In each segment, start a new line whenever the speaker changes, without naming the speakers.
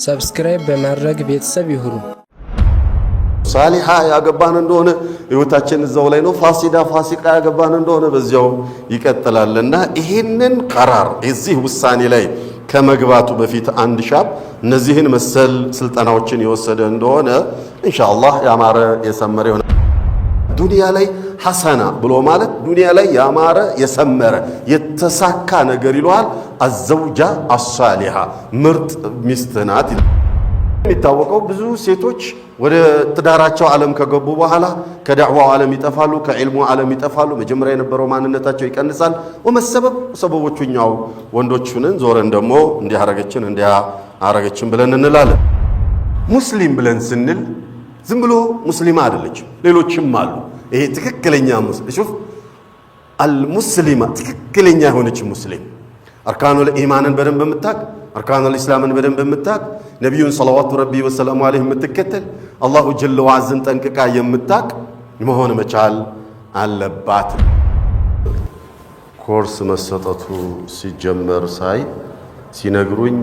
ሰብስክራይብ በማድረግ ቤተሰብ ይሁኑ።
ሳሊሃ ያገባን እንደሆነ ህይወታችን እዛው ላይ ነው። ፋሲቃ ያገባን እንደሆነ በዚያው ይቀጥላልና ይሄንን ቀራር እዚህ ውሳኔ ላይ ከመግባቱ በፊት አንድ ሻብ እነዚህን መሰል ስልጠናዎችን የወሰደ እንደሆነ ኢንሻአላህ ያማረ የሰመረ ይሆናል። ዱንያ ላይ ሐሰና ብሎ ማለት ዱንያ ላይ ያማረ የሰመረ የተሳካ ነገር ይሏል። አዘውጃ አሳሊሃ ምርጥ ሚስት ናት። የሚታወቀው ብዙ ሴቶች ወደ ትዳራቸው ዓለም ከገቡ በኋላ ከዳዕዋው ዓለም ይጠፋሉ፣ ከዕልሙ ዓለም ይጠፋሉ። መጀመሪያ የነበረው ማንነታቸው ይቀንሳል። ወመሰበብ ሰበቦቹኛው ወንዶቹንን ዞረን ደግሞ እንዲያረገችን ብለን እንላለን። ሙስሊም ብለን ስንል ዝም ብሎ ሙስሊማ አይደለችም፣ ሌሎችም አሉ። ይሄ ትክክለኛ ሙስሊም ሹፍ አልሙስሊማ ትክክለኛ የሆነች ሙስሊም አርካኑል ኢማንን በደንብ የምታቅ አርካኑል ኢስላምን በደንብ የምታቅ ነቢዩን ሰለዋቱ ረቢ ወሰላሙ ዐለይሂ የምትከተል አላሁ ጀለ ወዐዘን ጠንቅቃ የምታቅ መሆን መቻል አለባት። ኮርስ መሰጠቱ ሲጀመር ሲነግሩኝ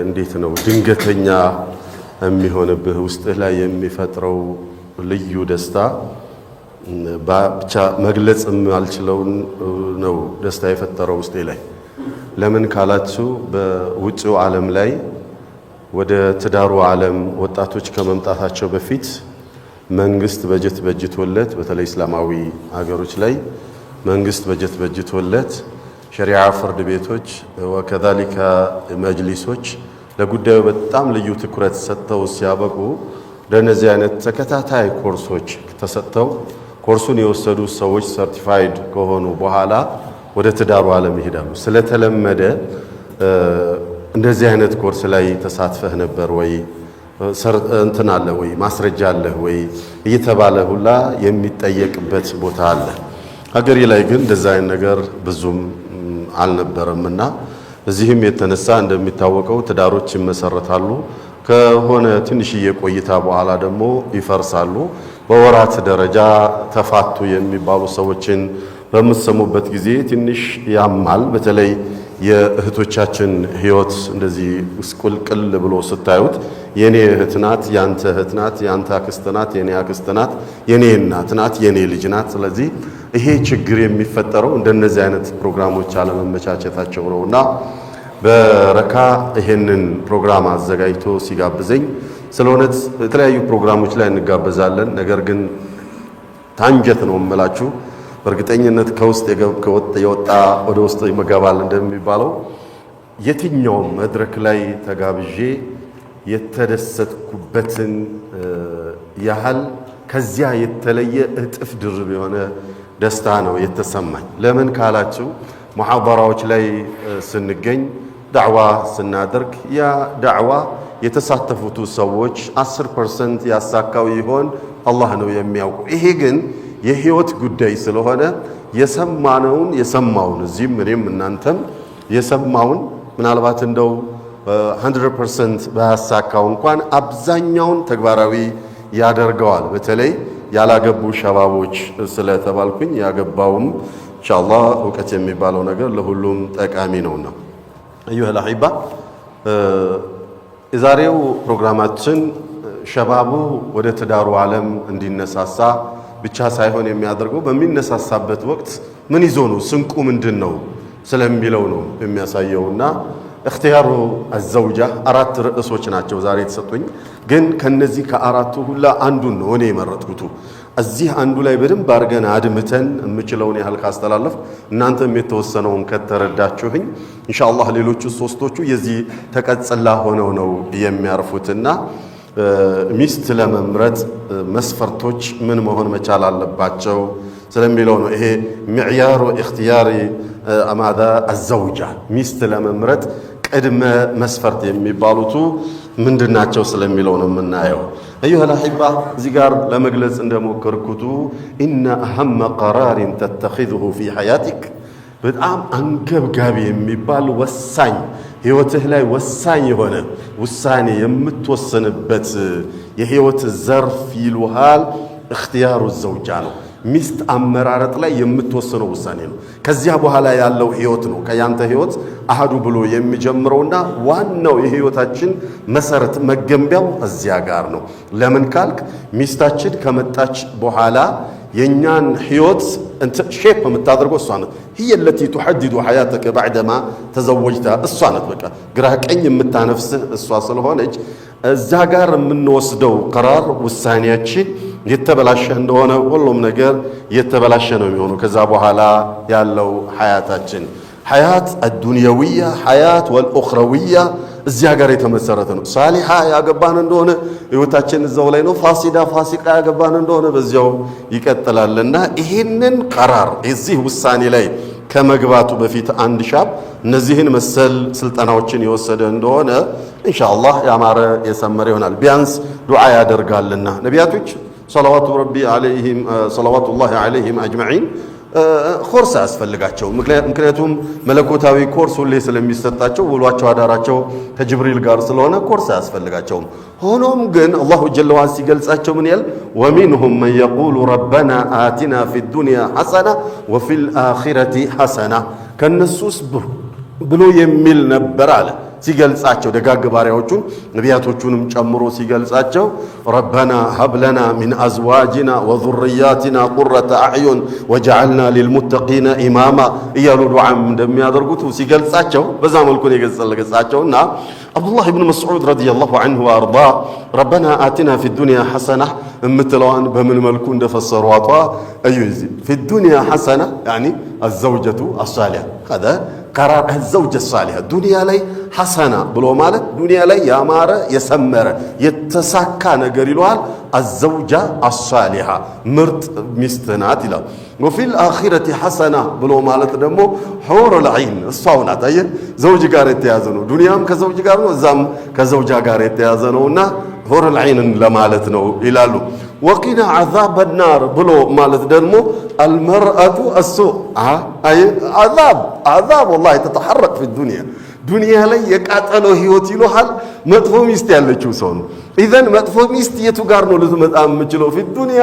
እንዴት ነው ድንገተኛ የሚሆንብህ ውስጥህ ላይ የሚፈጥረው ልዩ ደስታ ብቻ መግለጽ የማልችለውን ነው ደስታ የፈጠረው ውስጤ ላይ። ለምን ካላችሁ በውጭው ዓለም ላይ ወደ ትዳሩ ዓለም ወጣቶች ከመምጣታቸው በፊት መንግስት በጀት በጅቶለት፣ በተለይ እስላማዊ ሀገሮች ላይ መንግስት በጀት በጅቶለት ሸሪዓ ፍርድ ቤቶች ወከዛሊካ መጅሊሶች ለጉዳዩ በጣም ልዩ ትኩረት ሰጥተው ሲያበቁ ለነዚህ አይነት ተከታታይ ኮርሶች ተሰጥተው ኮርሱን የወሰዱ ሰዎች ሰርቲፋይድ ከሆኑ በኋላ ወደ ትዳሩ ዓለም ይሄዳሉ። ስለተለመደ እንደዚህ አይነት ኮርስ ላይ ተሳትፈህ ነበር ወይ እንትን አለ ወይ ማስረጃ አለ ወይ እየተባለ ሁላ የሚጠየቅበት ቦታ አለ። ሀገሬ ላይ ግን እንደዛ አይነት ነገር ብዙም አልነበረምና እዚህም የተነሳ እንደሚታወቀው ትዳሮች ይመሰረታሉ። ከሆነ ትንሽዬ ቆይታ በኋላ ደግሞ ይፈርሳሉ። በወራት ደረጃ ተፋቱ የሚባሉ ሰዎችን በምትሰሙበት ጊዜ ትንሽ ያማል። በተለይ የእህቶቻችን ህይወት እንደዚህ ውስቁልቅል ብሎ ስታዩት የኔ እህት ናት፣ ያንተ እህት ናት፣ ያንተ አክስት ናት፣ የኔ አክስት ናት፣ የኔ እናት ናት፣ የኔ ልጅ ናት። ስለዚህ ይሄ ችግር የሚፈጠረው እንደነዚህ አይነት ፕሮግራሞች አለመመቻቸታቸው ነውና በረካ ይሄንን ፕሮግራም አዘጋጅቶ ሲጋብዘኝ ስለሆነት የተለያዩ ፕሮግራሞች ላይ እንጋበዛለን። ነገር ግን ታንጀት ነው የምላችሁ በእርግጠኝነት ከውስጥ የወጣ ወደ ውስጥ ይመገባል እንደሚባለው የትኛው መድረክ ላይ ተጋብዤ የተደሰትኩበትን ያህል ከዚያ የተለየ እጥፍ ድርብ የሆነ ደስታ ነው የተሰማኝ። ለምን ካላችሁ ሙሐደራዎች ላይ ስንገኝ ዳዕዋ ስናደርግ ያ ዳዕዋ የተሳተፉት ሰዎች 10% ያሳካው ይሆን አላህ ነው የሚያውቀው። ይሄ ግን የህይወት ጉዳይ ስለሆነ የሰማውን እዚህም እኔም እናንተም የሰማውን ምናልባት እንደው 100% ባያሳካው እንኳን አብዛኛውን ተግባራዊ ያደርገዋል። በተለይ ያላገቡ ሸባቦች ስለተባልኩኝ ያገባውም ኢንሻአላህ እውቀት የሚባለው ነገር ለሁሉም ጠቃሚ ነውና አዩሀል አሂባ የዛሬው ፕሮግራማችን ሸባቡ ወደ ትዳሩ ዓለም እንዲነሳሳ ብቻ ሳይሆን የሚያደርገው በሚነሳሳበት ወቅት ምን ይዞ ነው ስንቁ ምንድነው ስለሚለው ነው የሚያሳየውና እክትያሩ አዘውጃ 4 ርዕሶች ናቸው ዛሬ የተሰጡኝ። ግን ከነዚህ ከአራቱ ሁላ አንዱን ነው እኔ የመረጥኩት። እዚህ አንዱ ላይ በደንብ አድርገን አድምተን የምችለውን ያህል ካስተላለፍ እናንተም የተወሰነውን ከተረዳችሁኝ ኢንሻአላህ ሌሎቹ ሶስቶቹ የዚህ ተቀጽላ ሆነው ነው የሚያርፉትና ሚስት ለመምረጥ መስፈርቶች ምን መሆን መቻል አለባቸው ስለሚለው ነው። ይሄ ሚዕያሩ ኢኽቲያሪ አማዳ አዘውጃ ሚስት ለመምረጥ ቅድመ መስፈርት የሚባሉት ምንድናቸው ስለሚለው ነው የምናየው። አዩሀል አሂባ እዚህ ጋር ለመግለጽ እንደሞከርኩት ኢነ አህመ ቀራሪን ተተኺዙሁ ፊ ሐያቲክ በጣም አንገብጋቢ የሚባል ወሳኝ ህይወትህ ላይ ወሳኝ የሆነ ውሳኔ የምትወሰንበት የህይወት ዘርፍ ይሉሃል እኽቲያሩ ዘውጃ ነው። ሚስት አመራረጥ ላይ የምትወስነው ውሳኔ ነው። ከዚያ በኋላ ያለው ህይወት ነው ከያንተ ህይወት አህዱ ብሎ የሚጀምረውና ዋናው የህይወታችን መሰረት መገንቢያው እዚያ ጋር ነው። ለምን ካልክ ሚስታችን ከመጣች በኋላ የኛን ህይወት ሼፕ የምታደርገው እሷ ናት። هي التي تحدد حياتك بعدما تزوجت እሷ ናት። በቃ ግራ ቀኝ የምታነፍስህ እሷ ስለሆነች እዛ ጋር የምንወስደው ቀራር ውሳኔያችን የተበላሸ እንደሆነ ሁሉም ነገር የተበላሸ ነው የሚሆነው። ከዛ በኋላ ያለው ሐያታችን ሐያት الدنيوية ሐያት والأخروية እዚያ ጋር የተመሰረተ ነው። ሳሊሃ ያገባን እንደሆነ ህይወታችን እዛው ላይ ነው። ፋሲቃ ያገባን እንደሆነ በዚያው ይቀጥላልና ይሄንን ቀራር እዚህ ውሳኔ ላይ ከመግባቱ በፊት አንድ ሻብ እነዚህን መሰል ስልጠናዎችን የወሰደ እንደሆነ ኢንሻአላህ ያማረ የሰመረ ይሆናል። ቢያንስ ዱዓ ያደርጋልና ነቢያቶች ሰለዋቱላሂ ዐለይሂም አጅመዒን ኮርስ አያስፈልጋቸው። ምክንያቱም መለኮታዊ ኮርስ ሁሌ ስለሚሰጣቸው ውሏቸው አዳራቸው ከጅብሪል ጋር ስለሆነ ኮርስ አያስፈልጋቸውም። ሆኖም ግን አላሁ ጀለ ወዐላ ሲገልጻቸው ምን ያል ወሚንሁም መን የቁሉ ረበና አቲና ፊ ዱንያ ሐሰና ወፊል አኺረቲ ሐሰና ከነሱስ ብሎ የሚል ነበር አለ ሲገልጻቸው ደጋግ ባሪያዎቹን ነቢያቶቹንም ጨምሮ ሲገልጻቸው ረበና ሀብለና ሚን አዝዋጅና ወዙርያቲና ቁረተ አዕዩን ወጀዐልና ሊልሙተቂነ ኢማማ እያሉ ዱዓም እንደሚያደርጉት ሲገልጻቸው በዛ መልኩ ነው የገለጻቸውና አብዱላህ ብን መስዑድ ረዲየላሁ ዐንሁ ወአርዳ ረበና አቲና ፊ ዱንያ ሐሰና እምትለዋን በምን መልኩ እንደፈሰሯቷ እዩ። ፊ ዱንያ ሐሰና ያኒ አዘውጀቱ አሳሊሃ ከዛ ቀራር አዘውጀ ሳሊሃ ዱንያ ላይ ሐሰና ብሎ ማለት ዱንያ ላይ ያማረ የሰመረ የተሳካ ነገር ይለዋል። አዘውጃ አሳሊሃ ምርጥ ሚስት ናት ይላል። ወፊል አኺረቲ ሐሰና ብሎ ማለት ደግሞ ሑሩል ዐይን እሷው ናት። አየህ ዘውጅ ጋር የተያዘ ነው። ዱንያም ከዘውጅ ጋር ነው፣ እዛም ከዘውጃ ጋር የተያዘ ነውና ሑሩል ዐይንን ለማለት ነው ይላሉ። ወቂና ዐዛበ ናር ብሎ ማለት ደግሞ አልመርአቱ አሱእ ዐዛብ ወላሂ ተተሐረቅ ፊ ዱንያ ዱንያ ላይ የቃጠሎ ህይወት ይሉሃል። መጥፎ ሚስት ያለችው ሰው ነው። ኢዘን መጥፎ ሚስት የቱ ጋር ነው ልትመጣ የምችለው? ፊ ዱንያ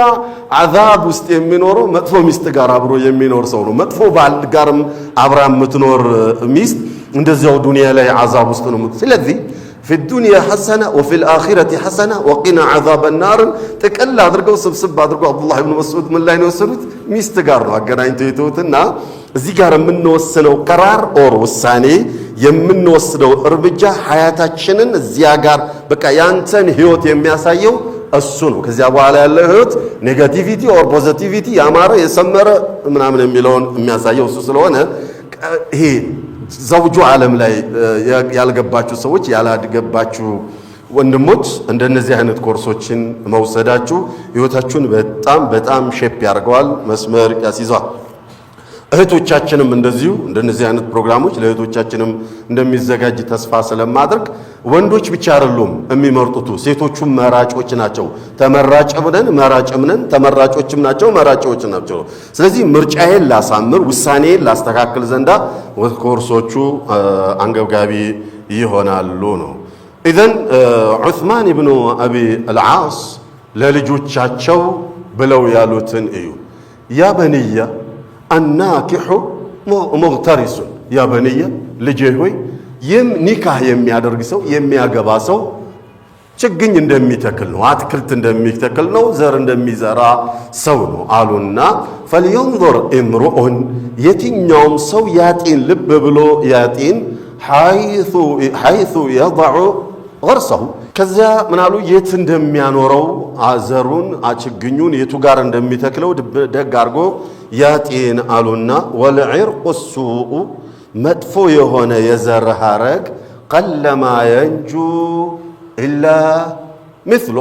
ዐዛብ ውስጥ የሚኖረው መጥፎ ሚስት ጋር አብሮ የሚኖር ሰው ነው። መጥፎ ባል ጋርም አብራ የምትኖር ሚስት እንደዚያው ዱንያ ላይ ዐዛብ ውስጥ ነው። ስለዚህ ፊ ዱንያ ሐሰና ወፊል አኺረቲ ሐሰና ወቂና ዐዛበ ናርን ጥቅል አድርገው ስብስብ አድርገው አብዱላህ ብን መስዑድ ምን ላይ ነው የወሰዱት? ሚስት ጋር ነው አገናኝተው የተውትና እዚህ ጋር የምንወስነው ቀራር ኦር ውሳኔ የምንወስደው እርምጃ ሐያታችንን እዚያ ጋር በቃ ያንተን ህይወት የሚያሳየው እሱ ነው። ከዚያ በኋላ ያለው ህይወት ኔጋቲቪቲ ኦር ፖዚቲቪቲ ያማረ የሰመረ ምናምን የሚለውን የሚያሳየው እሱ ስለሆነ ይሄ ዘውጁ ዓለም ላይ ያልገባችሁ ሰዎች ያላገባችሁ ወንድሞች እንደነዚህ አይነት ኮርሶችን መውሰዳችሁ ህይወታችሁን በጣም ሼፕ ያደርገዋል፣ መስመር ያስይዟል። እህቶቻችንም እንደዚሁ እንደነዚህ አይነት ፕሮግራሞች ለእህቶቻችንም እንደሚዘጋጅ ተስፋ ስለማድረግ ወንዶች ብቻ አይደሉም የሚመርጡት፣ ሴቶቹም መራጮች ናቸው። ተመራጭም ነን መራጭም ነን፣ ተመራጮችም ናቸው መራጮች ናቸው። ስለዚህ ምርጫዬን ላሳምር ውሳኔን ላስተካክል ዘንዳ ኮርሶቹ አንገብጋቢ ይሆናሉ ነው። ኢዘን ዑስማን ብኑ አቢ አልዓስ ለልጆቻቸው ብለው ያሉትን እዩ። ያ በንያ አናኪሑ ሙግተሪሱን ያ በንየ ልጄ ሆይ ኒካህ የሚያደርግ ሰው የሚያገባ ሰው ችግኝ እንደሚተክል ነው፣ አትክልት እንደሚተክል ነው፣ ዘር እንደሚዘራ ሰው ነው አሉና ፈልየንظር እምሩኡን የትኛውም ሰው ያጢን ልብ ብሎ ያጢን ሐይሱ የضዑ ገርሰሁ ከዚያ ምናሉ የት እንደሚያኖረው ዘሩን ችግኙን የቱ ጋር እንደሚተክለው ደግ አድርጎ ያጤን አሉና ወልዒርቁ ሱኡ መጥፎ የሆነ የዘር ሐረግ ቀለማ የንጁ ኢላ ምስሎ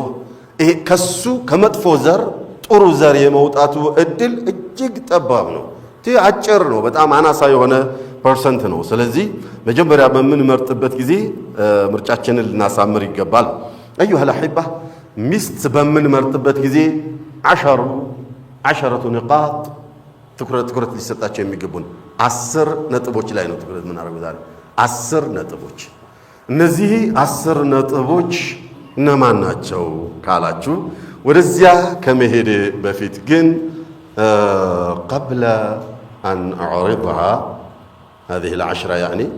ከሱ ከመጥፎ ዘር ጥሩ ዘር የመውጣቱ እድል እጅግ ጠባብ ነው፣ አጭር ነው፣ በጣም አናሳ የሆነ ፐርሰንት ነው። ስለዚህ መጀመሪያ በምንመርጥበት ጊዜ ምርጫችንን ልናሳምር ይገባል። አዩሀል አሒባ ሚስት በምንመርጥበት ጊዜ ዐሸረቱ ኒቃጥ ትኩረት ሊሰጣቸው የሚገቡን 10 ነጥቦች ላይ ነው ትኩረት የምናደርገው ዛሬ 10 ነጥቦች። እነዚህ 10 ነጥቦች እነማን ናቸው ካላችሁ ወደዚያ ከመሄድ በፊት ግን قبل أن أعرضها هذه العشرة يعني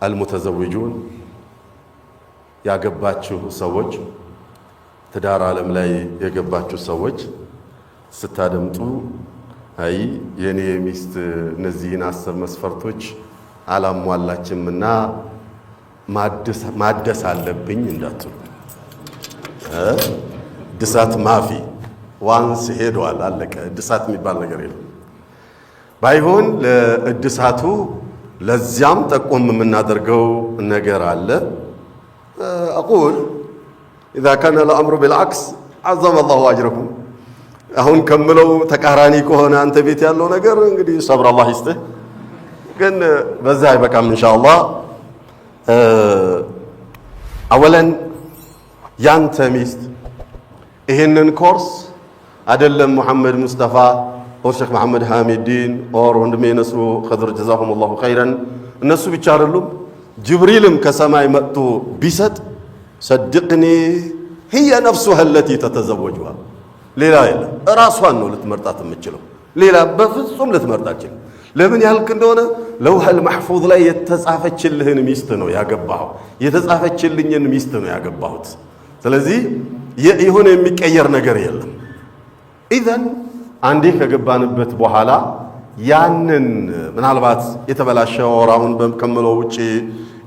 المتزوجون يا قباتشو سوج تدار عالم لاي يا قباتشو سوج ستادمتو أي يعني ميست نزين عصر مسفرتوش على موالاتشم منا ማደስ አለብኝ እንዳትሉ ድሳት ማፊ ዋንስ ሄዷል አለቀ ድሳት የሚባል ነገር የለም ባይሆን ለእድሳቱ ለዚያም ጠቆም የምናደርገው ነገር አለ اقول اذا كان الامر بالعكس عظم الله اجركم አሁን ከምለው ተቃራኒ ከሆነ አንተ ቤት ያለው ነገር እንግዲህ ሰብር አላህ ይስጥህ ግን በዛ አይበቃም ኢንሻአላህ أولاً ያንተ ሚስት ይሄንን ኮርስ አይደለም መሐመድ ሙስጠፋ ኦር ሼክ መሐመድ ሐሚዲን ኦር ወንድሜ ነስሩ ኸድር ጀዛሁም الله خيرا እነሱ ብቻ አይደሉም ጅብሪልም ከሰማይ መጥቶ ቢሰጥ صدقني هي نفسها التي تتزوجها ሌላ የለም ራሷን ነው ልትመርጣት የምትችለው ሌላ በፍጹም ልትመርጣት አትችልም ለምን ያልክ እንደሆነ ለውሐል መሕፉዝ ላይ የተጻፈችልህን ሚስት ነው ያገባው የተጻፈችልኝን ሚስት ነው ያገባሁት ስለዚህ የሆነ የሚቀየር ነገር የለም ኢዘን አንዴ ከገባንበት በኋላ ያንን ምናልባት የተበላሸው ወራውን በከመለው ውጪ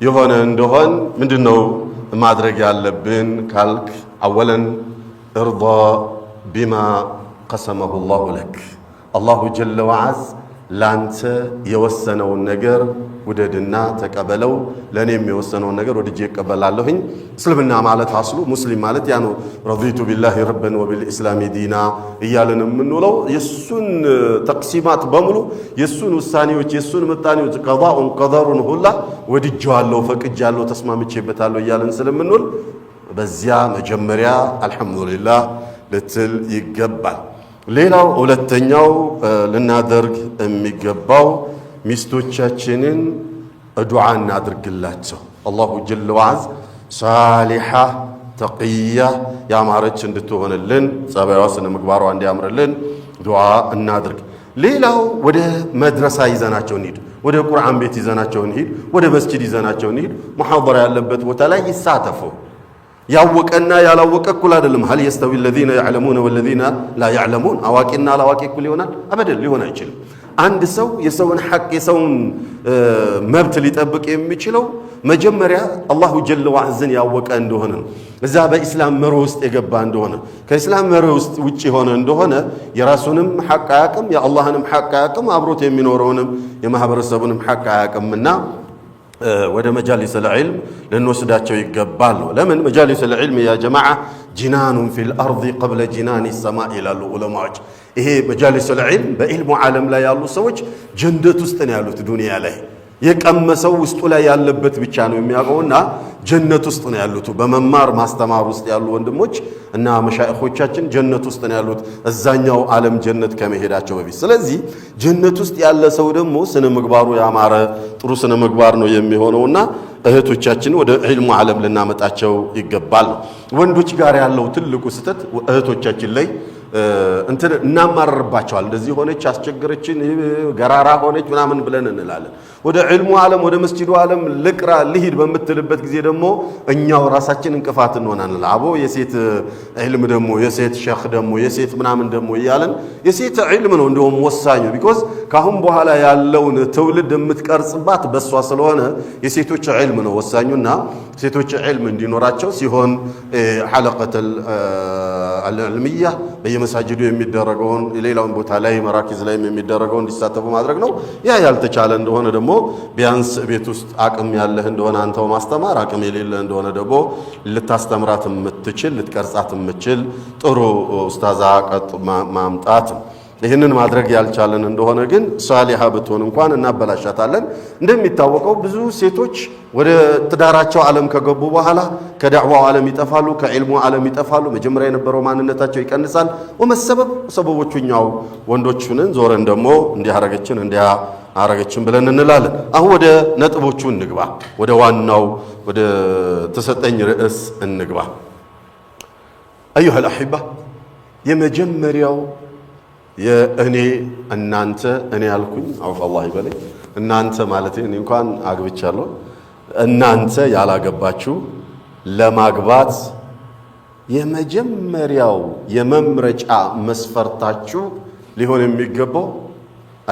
የሆነ እንደሆን ምንድነው ማድረግ ያለብን ካልክ አወለን ارضى بما قسمه الله لك الله جل وعز ላንተ የወሰነውን ነገር ወደድና ተቀበለው ለኔም የወሰነውን ነገር ወድጄ እቀበላለሁኝ እስልምና ማለት አስሉ ሙስሊም ማለት ያ ነው ረዲቱ ቢላሂ ረበን ወቢልኢስላሚ ዲና እያልን የምንውለው የሱን ተቅሲማት በሙሉ የሱን ውሳኔዎች የሱን ምጣኔዎች ቀዳኡን ቀደሩን ሁላ ወድጄዋለሁ ፈቅጃለሁ ተስማምቼበታለሁ እያልን ስለምንውል በዚያ መጀመሪያ አልহামዱሊላህ ልትል ይገባል ሌላው ሁለተኛው ልናደርግ የሚገባው ሚስቶቻችንን ዱዓ እናድርግላቸው አላሁ ጀለ ወዐዝ ሳሊሃ ተቂያ ያማረች እንድትሆንልን ጸባይዋ ስነ ምግባሯ እንዲያምርልን ዱዓ እናድርግ ሌላው ወደ መድረሳ ይዘናቸው እንሂድ ወደ ቁርአን ቤት ይዘናቸው እንሂድ ወደ መስጂድ ይዘናቸው እንሂድ ሙሐደራ ያለበት ቦታ ላይ ይሳተፉ ያወቀና ያላወቀ እኩል አይደለም هل يستوي الذين يعلمون والذين لا يعلمون አዋቂና አላዋቂ እኩል ይሆናል አበደል ሊሆን አይችልም አንድ ሰው የሰውን ሐቅ የሰውን መብት ሊጠብቅ የሚችለው መጀመሪያ አላሁ ጀለ ወዐዝን ያወቀ እንደሆነ እዛ በእስላም መርህ ውስጥ የገባ እንደሆነ ከእስላም መርህ ውስጥ ውጪ ሆነ እንደሆነ የራሱንም ሐቅ አያቅም የአላህንም ሐቅ አያቅም አብሮት የሚኖረውንም የማህበረሰቡንም ሐቅ አያቅምና ወደ መጃሊስ العلم ለንወስዳቸው ይገባል ለምን መጃሊስ العلم يا جماعه جنان في الارض قبل جنان السماء ይላሉ ዑለማዎች ይሄ መጃሊስ العلم በኢልሙ ዓለም ላይ ያሉ ሰዎች ጀነት ውስጥ ነው ያሉት ዱንያ ላይ የቀመሰው ውስጡ ላይ ያለበት ብቻ ነው የሚያውቀውና ጀነት ውስጥ ነው ያሉት በመማር ማስተማር ውስጥ ያሉ ወንድሞች እና መሻይኾቻችን ጀነት ውስጥ ነው ያሉት እዛኛው ዓለም ጀነት ከመሄዳቸው በፊት ስለዚህ ጀነት ውስጥ ያለ ሰው ደግሞ ስነ ምግባሩ ያማረ ጥሩ ስነ ምግባር ነው የሚሆነውና እህቶቻችን ወደ ዒልሙ ዓለም ልናመጣቸው ይገባል ወንዶች ጋር ያለው ትልቁ ስህተት እህቶቻችን ላይ እንትን እናማረርባቸዋል እንደዚህ ሆነች አስቸገረችን ገራራ ሆነች ምናምን ብለን እንላለን ወደ ዒልሙ ዓለም ወደ መስጂዱ ዓለም ልቅራ ልሂድ በመትልበት ጊዜ ደግሞ እኛው ራሳችን እንቅፋት እንሆናለን አቦ የሴት ዒልም ደግሞ የሴት ሸኽ ደግሞ የሴት ምናምን ደግሞ ይያለን የሴት ዒልም ነው እንደውም ወሳኙ ቢኮዝ ካሁን በኋላ ያለውን ትውልድ የምትቀርጽባት በሷ ስለሆነ የሴቶች ዒልም ነው ወሳኙና ሴቶች ዒልም እንዲኖራቸው ሲሆን ሐለቀተል العلميه በየመሳጅዱ የሚደረገውን ሌላውን ቦታ ላይ መራኪዝ ላይ የሚደረገውን እንዲሳተፉ ማድረግ ነው ያ ያልተቻለ እንደሆነ ደግሞ ቢያንስ ቤት ውስጥ አቅም ያለህ እንደሆነ አንተው ማስተማር አቅም የሌለ እንደሆነ ደግሞ ልታስተምራት የምትችል ልትቀርጻት የምትችል ጥሩ ኡስታዛ ቀጥ ማምጣት ይህንን ማድረግ ያልቻለን እንደሆነ ግን ሷሊሃ ብትሆን እንኳን እናበላሻታለን እንደሚታወቀው ብዙ ሴቶች ወደ ትዳራቸው ዓለም ከገቡ በኋላ ከዳዕዋው ዓለም ይጠፋሉ ከዒልሙ ዓለም ይጠፋሉ መጀመሪያ የነበረው ማንነታቸው ይቀንሳል ወመሰበብ ሰበቦቹኛው ወንዶቹንን ዞረን ደግሞ እንዲያረገችን ብለን እንላለን አሁን ወደ ነጥቦቹ እንግባ ወደ ዋናው ወደ ተሰጠኝ ርዕስ እንግባ አዩሃ الأحبة የመጀመሪያው የእኔ እናንተ እኔ ያልኩኝ አውፍ አላህ ይበለኝ እናንተ ማለት እኔ እንኳን አግብቻለሁ እናንተ ያላገባችሁ ለማግባት የመጀመሪያው የመምረጫ መስፈርታችሁ ሊሆን የሚገባው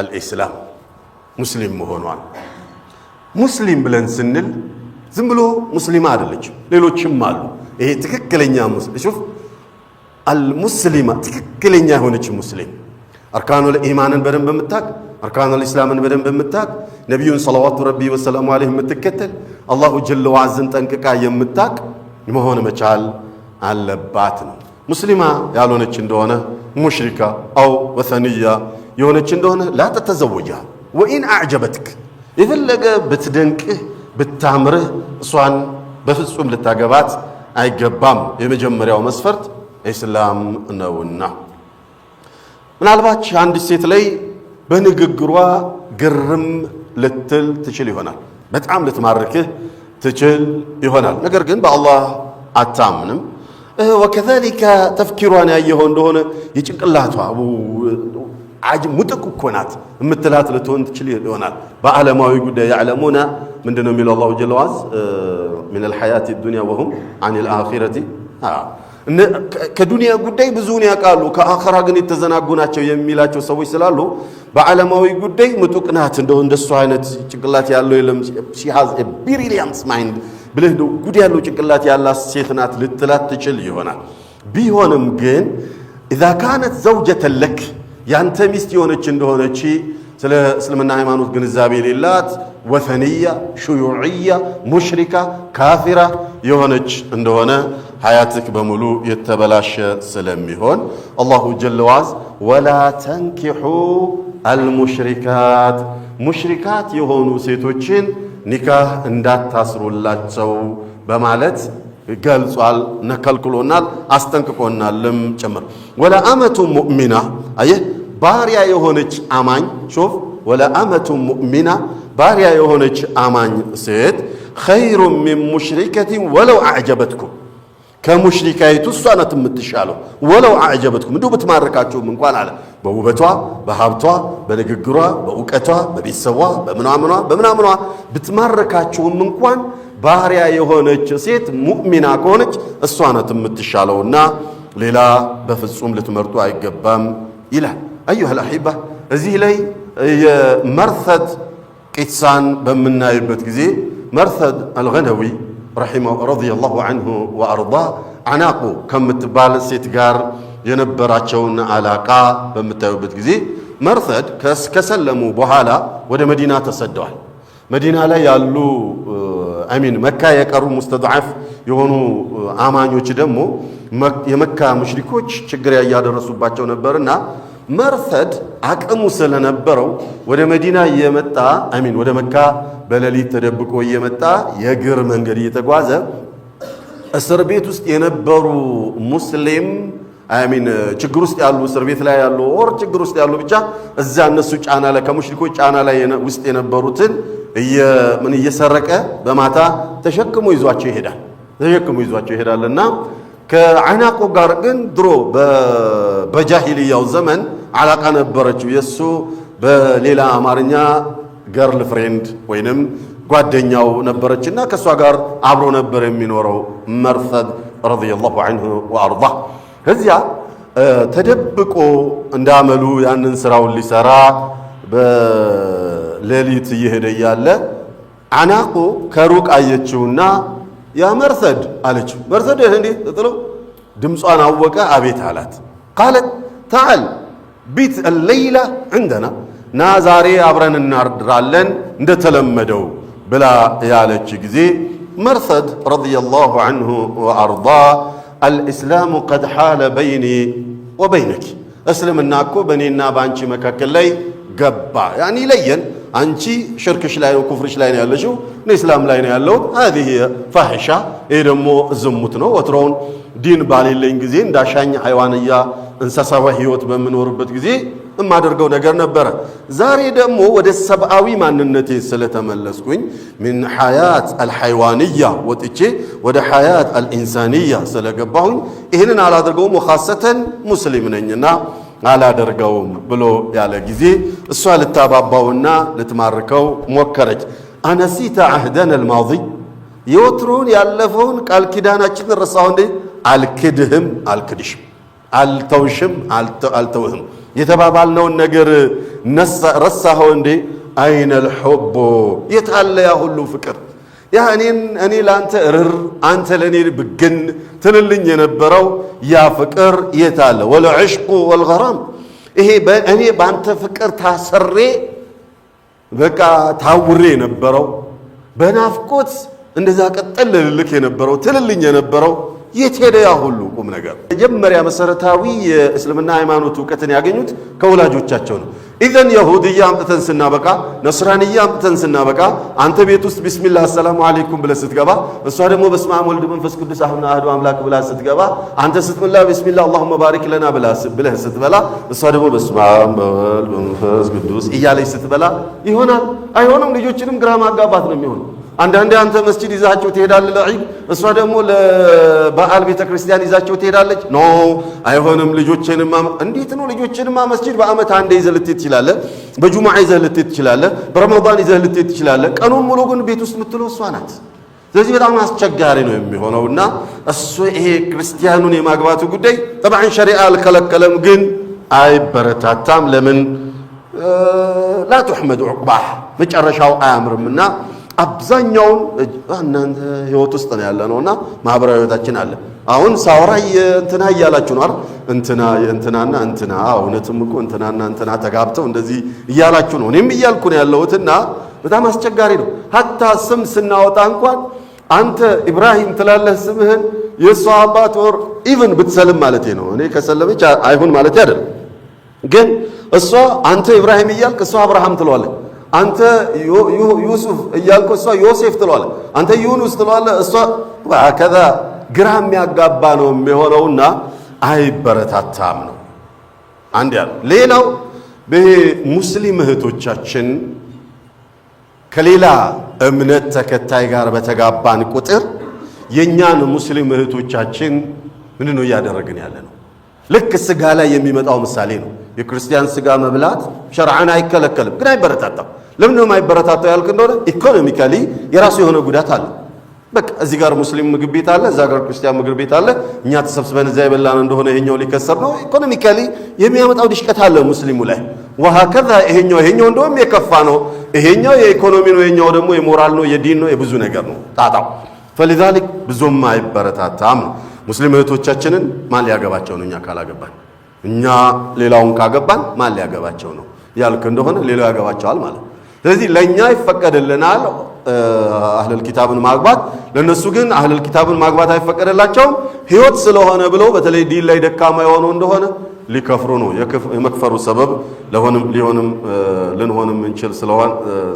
አልኢስላም ሙስሊም መሆኗን ሙስሊም ብለን ስንል ዝም ብሎ ሙስሊም አይደለችም ሌሎችም አሉ ይሄ ትክክለኛ ሙስሊም شوف አልሙስሊማ ትክክለኛ የሆነች ሙስሊም አርካኑል ኢማንን በደንብ የምታቅ አርካኑል ኢስላምን በደንብ የምታቅ ነብዩን ሰለላሁ ረቢ ወሰላሙ ዐለይሂ የምትከተል አላሁ ጀለ ወዐዘን ጠንቅቃ የምታቅ መሆን መቻል አለባት ነው ሙስሊማ ያልሆነች እንደሆነ ሙሽሪካ አው ወሰንያ የሆነች እንደሆነ لا تتزوجها وإن أعجبتك የፈለገ ብትደንቅህ ብታምርህ እሷን በፍጹም ልታገባት አይገባም የመጀመሪያው መስፈርት ኢስላም ነውና ምናልባት አንድ ሴት ላይ በንግግሯ ግርም ልትል ትችል ይሆናል በጣም ልትማርክህ ትችል ይሆናል ነገር ግን በአላህ አታምንም وكذلك ተፍኪሯን ያየኸው እንደሆነ የጭንቅላቷ عاج متكونات مثلات لتون تشلي يونال بعلماوي قد يعلمون من دون من الله جل وعز من الحياة الدنيا وهم عن الآخرة كدنيا قد بزوني قالوا كآخرة قد يتزناقونات يميلات وسوي سلالو بعلماوي قد متكونات دون دسوانات شكلات يالله يلم she has a brilliant mind بلهدو قد يالله شكلات يالله سيثنات لتلات تشلي يونال بيهونم جن إذا كانت زوجة لك ያንተ ሚስት የሆነች እንደሆነች ስለ እስልምና ሃይማኖት ግንዛቤ ሌላት ወፈንያ ሹዩዕያ ሙሽሪካ ካፊራ የሆነች እንደሆነ ሐያትክ በሙሉ የተበላሸ ስለሚሆን አላሁ ጀለ ወዐዝ ወላ ተንኪሑ አልሙሽሪካት ሙሽሪካት የሆኑ ሴቶችን ኒካህ እንዳታስሩላቸው በማለት ገልጿል ነከልክሎናል አስጠንቅቆናልም ጭምር ወላ አመቱ ሙእሚና አየህ ባሪያ የሆነች አማኝ ሹፍ ወላ አመቱ ሙእሚና ባሪያ የሆነች አማኝ ሴት خير من مشركة ولو أعجبتكم كمشركايቱ እሷ ናት የምትሻለው ወለው አዕጀበትኩም እንደው ብትማርካችሁም እንኳን አለ በውበቷ በሀብቷ በንግግሯ በእውቀቷ በቤተሰቧ በምናምኗ ብትማርካችሁም እንኳን ባሪያ የሆነች ሴት ሙእሚና ከሆነች እሷ ናት የምትሻለውና ሌላ በፍጹም ልትመርጡ አይገባም ይላል አዩሃ الأحبة እዚህ ላይ የመርሰድ ቂሳን በምናይበት ጊዜ መርሰድ አልገነዊ رحمه رضي الله عنه وأرضاه عناقو كم تبال سيتجار ينبراتشون علاقة بمتوبت جزي مرثد كسلموا بحالا وده مدينة تصدوا مدينة لا يالو أمين مكة يكرو مستضعف يهونو آمان يوشدمو يمكة مشركوش شجرة ياد الرسول باتشون برنا مرثد أكمل سلنبرو وده مدينة يمتا أمين وده مكة በሌሊት ተደብቆ እየመጣ የግር መንገድ እየተጓዘ እስር ቤት ውስጥ የነበሩ ሙስሊም አሚን ችግር ውስጥ ያሉ እስር ቤት ላይ ያሉ ኦር ችግር ውስጥ ያሉ ብቻ እዛ እነሱ ጫና ላይ ከሙሽሪኮች ጫና ላይ ውስጥ የነበሩትን እየሰረቀ በማታ ተሸክሞ ይዟቸው ይሄዳልና ከአናቆ ጋር ግን ድሮ በጃሂልያው ዘመን አላቃ ነበረችው የሱ በሌላ አማርኛ ገርል ፍሬንድ ወይንም ጓደኛው ነበረችና ከሷ ጋር አብሮ ነበር የሚኖረው መርሰድ ረዲየላሁ ዐንሁ ወአርዳህ ከዚያ ተደብቆ እንዳመሉ ያንን ስራውን ሊሰራ በሌሊት እየሄደ ያለ አናቆ ከሩቅ አየችውና ያ መርሰድ አለችው መርሰድ እንዴ ተጥሎ ድምጿን አወቀ አቤት አላት قالت تعال بيت الليله عندنا ና ዛሬ አብረን እናድራለን እንደተለመደው ብላ ያለች ጊዜ መርሰድ ረዲየላሁ ዐንሁ ወአርዳህ الاسلام قد حال بيني وبينك እስልምና እኮ በእኔና ባንቺ መካከል ላይ ገባ ያኒ ለየን አንቺ ሽርክሽ ላይ ነው ኩፍርሽ ላይ ነው ያለሽው እኔ እስላም ላይ ነው ያለው هذه فاحشه ይሄ ደግሞ ዝሙት ነው ወትሮውን ዲን ባሌለኝ ጊዜ እንዳሻኝ ሃይዋንያ እንሰሳዋ ህይወት በመኖርበት ጊዜ እማደርገው ነገር ነበር ዛሬ ደግሞ ወደ ሰብአዊ ማንነቴ ስለተመለስኩኝ من حياه الحيوانيه ወጥቼ ወደ حياه الانسانيه ስለገባሁኝ ይሄንን አላደርገውም وخاصه ሙስሊም ነኝና አላደርገውም ብሎ ያለ ጊዜ እሷ ልታባባውና ልትማርከው ሞከረች። አነሲተ አህደን አልማዲ የወትሮውን ያለፈውን ቃል ኪዳናችንን ረሳሁ እንዴ? አልክድህም አልክድሽም፣ አልተውሽም አልተውህም፣ የተባባልነውን ነገር ረሳኸው እንዴ? አይነል ሑቡ የታለ ያ ሁሉ ፍቅር? ያ እኔ ለአንተ እርር አንተ ለእኔ ብግን ትልልኝ የነበረው ያ ፍቅር የታለ? ወልዕሽቁ ወልገራም ይሄ እኔ በአንተ ፍቅር ታሰሬ በቃ ታውሬ የነበረው በናፍቆት እንደዛ ቀጠል ልልክ የነበረው ትልልኝ የነበረው የት ሄደ ያ ሁሉ ቁም ነገር? መጀመሪያ መሰረታዊ የእስልምና ሃይማኖት ዕውቀትን ያገኙት ከወላጆቻቸው ነው። ኢዘን የሁድያ አምጥተን ስናበቃ ነስራንያ አምጥተን ስናበቃ አንተ ቤት ውስጥ ቢስሚላህ አሰላሙ አለይኩም ብለህ ስትገባ እሷ ደግሞ በስመ አብ ወልድ መንፈስ ቅዱስ አሐዱ አምላክ ብላ ስትገባ አንተ ስትምላ ቢስሚላህ አላሁመ ባሪክ ለና ብለህ ስትበላ እሷ ደግሞ በስመ አብ ወልድ መንፈስ ቅዱስ እያለች ስትበላ ይሆናል አይሆንም? ልጆችንም ግራ ማጋባት ነው የሚሆነው። አንዳንዴ አንተ መስጂድ ይዛቸው ትሄዳለህ ለዒድ፣ እሷ ደግሞ ለበዓል ቤተ ክርስቲያን ይዛቸው ትሄዳለች። ኖ አይሆንም። ልጆችንማ እንዴት ነው? ልጆችንማ መስጂድ በአመት አንዴ ይዘህ ልትሄድ ትችላለህ፣ በጁሙዓ ይዘህ ልትሄድ ትችላለህ፣ በረመዳን ይዘህ ልትሄድ ትችላለህ። ቀኑን ሙሉ ግን ቤት ውስጥ የምትለው እሷ ናት። ስለዚህ በጣም አስቸጋሪ ነው የሚሆነውና እሱ ይሄ ክርስቲያኑን የማግባቱ ጉዳይ ጠብዓን ሸሪዓ አልከለከለም፣ ግን አይበረታታም። ለምን ላ ትሕመድ ዑቅባህ መጨረሻው አያምርምና አብዛኛውን እናንተ ህይወት ውስጥ ነው ያለነውና ማህበራዊ ህይወታችን አለ። አሁን ሳወራ እንትና እያላችሁ ነው አይደል? እንትና የእንትናና እንትና እውነትም እኮ እንትናና እንትና ተጋብተው እንደዚህ እያላችሁ ነው። እኔም እያልኩ ነው ያለሁትና በጣም አስቸጋሪ ነው። ሀታ ስም ስናወጣ እንኳን አንተ ኢብራሂም ትላለህ ስምህን የእሷ አባት ወር ኢቭን ብትሰልም ማለት ነው። እኔ ከሰለመች አይሁን ማለት አይደለም፣ ግን እሷ አንተ ኢብራሂም እያልክ እሷ አብርሃም ትለዋለች። አንተ ዩሱፍ እያልኩ እሷ ዮሴፍ ትለዋለህ። አንተ ዩኑስ ትለዋለህ፣ እሷ ከዛ ግራ የሚያጋባ ነው የሚሆነውና አይበረታታም ነው አንድ ያለው። ሌላው በሙስሊም እህቶቻችን ከሌላ እምነት ተከታይ ጋር በተጋባን ቁጥር የኛን ሙስሊም እህቶቻችን ምንድን ነው እያደረግን ያለ ነው? ልክ ስጋ ላይ የሚመጣው ምሳሌ ነው። የክርስቲያን ስጋ መብላት ሸርዓን አይከለከልም፣ ግን አይበረታታም። ለምን ነው የማይበረታታው ያልክ እንደሆነ ኢኮኖሚካሊ የራሱ የሆነ ጉዳት አለ። በቃ እዚህ ጋር ሙስሊም ምግብ ቤት አለ፣ እዛ ጋር ክርስቲያን ምግብ ቤት አለ። እኛ ተሰብስበን እዛ የበላን እንደሆነ ይሄኛው ሊከሰር ነው። ኢኮኖሚካሊ የሚያመጣው ድሽቀት አለ ሙስሊሙ ላይ። ወሃከዛ ይሄኛው እንደውም የከፋ ነው። ይሄኛው የኢኮኖሚ ነው፣ ይሄኛው ደግሞ የሞራል ነው፣ የዲን ነው፣ የብዙ ነገር ነው ጣጣው። فلذلك ብዙም አይበረታታም ነው። ሙስሊም እህቶቻችንን ማን ሊያገባቸው ነው? እኛ ካላገባን፣ እኛ ሌላውን ካገባን ማን ሊያገባቸው ነው ያልክ እንደሆነ ሌላው ያገባቸዋል ማለት። ስለዚህ ለኛ ይፈቀድልናል አህለል ኪታብን ማግባት፣ ለነሱ ግን አህለል ኪታብን ማግባት አይፈቀደላቸውም። ህይወት ስለሆነ ብለው በተለይ ዲን ላይ ደካማ የሆነው እንደሆነ ሊከፍሩ ነው። የመክፈሩ ሰበብ ልንሆንም እንችል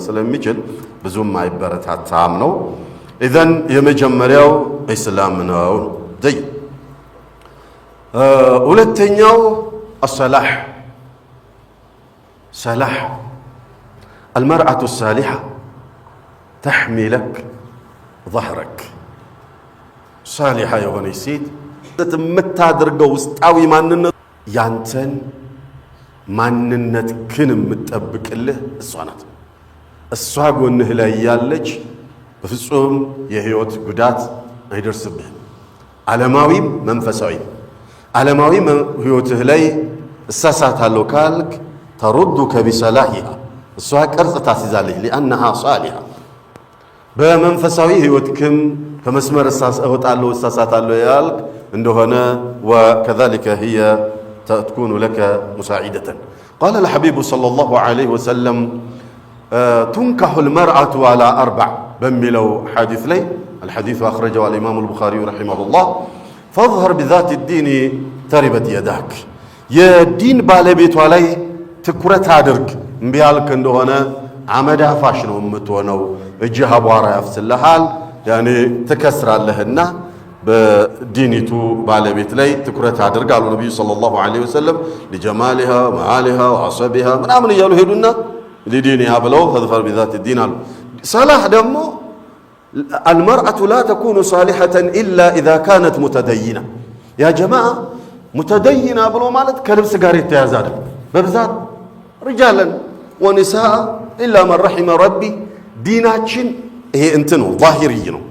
ስለሚችል ብዙም አይበረታታም ነው። ኢዘን የመጀመሪያው ኢስላም ነው። ሁለተኛው الصلاح صلاح المرأة الصالحة تحمي لك ظهرك صالحة የሆነች ሴት የምታደርገው ውስጣዊ ማንነት ያንተን ማንነት ግን የምትጠብቅልህ እሷ ናት። እሷ ጎንህ ላይ ያለች በፍጹም የህይወት ጉዳት አይደርስብህም። ዓለማዊም መንፈሳዊም ዓለማዊ ህይወትህ ላይ እሳሳታለሁ ካልክ ተሩዱከ ቢሰላሂሃ እሷ ቅርጽ ታስይዛለች። ሊአነሃ ሷሊሃ በመንፈሳዊ ህይወትክም ከመስመር እወጣለሁ እሳሳታለሁ ያልክ እንደሆነ ወከዛሊከ هي تكون لك مساعدة. قال الحبيب صلى الله عليه وسلم تنكح المرأة على أربع بملو حديث لي الحديث أخرجه الإمام البخاري رحمه الله فاظهر بذات الدين تربت يداك የዲን ባለቤቷ ላይ ትኩረት አድርግ። እምቢ ያልክ እንደሆነ አመድ አፋሽ ነው የምትሆነው። እጅህ አቧራ ያፍስልሃል፣ ያኔ ትከስራለህና በዲኒቱ ባለቤት ላይ ትኩረት አድርግ አሉ ነብዩ ሰለላሁ ዐለይሂ ወሰለም። ለጀማሊሃ ወዓሊሃ ወዐሰቢሃ ምናምን እያሉ ሄዱና ለዲኒሃ ብለው ፈዝፈር ቢዛት ዲን አሉ። ሰላህ ደግሞ المرأة لا تكون صالحة إلا إذا كانت متدينة. يا جماعة ሙተደይና ብሎ ማለት ከልብስ ጋር የተያዘ አይደለም። በብዛት ሪጃለን ወኒሳ ኢላ መን ረሒመ ረቢ ዲናችን ይሄ እንትን ነው፣ ዛሂርይ ነው፣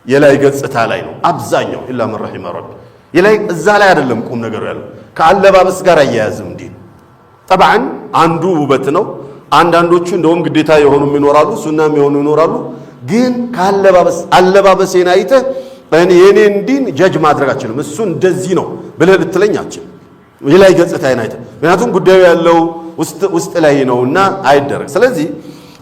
የላይ ገጽታ ላይ ነው አብዛኛው። ኢላ መን ረሒመ ረቢ የላይ እዛ ላይ አይደለም ቁም ነገር ያለው። ከአለባበስ ጋር አያያዝም ዲን። ጠብዓን አንዱ ውበት ነው። አንዳንዶቹ እንደውም ግዴታ የሆኑ ይኖራሉ፣ ሱናም የሆኑ ይኖራሉ። ግን አለባበሴን አይተህ የኔን ዲን ጀጅ ማድረግ አችልም። እሱ እንደዚህ ነው ብለህ ልትለኝ አችልም። የላይ ገጽታዬን አይተህ፣ ምክንያቱም ጉዳዩ ያለው ውስጥ ላይ ነውና አይደረግ። ስለዚህ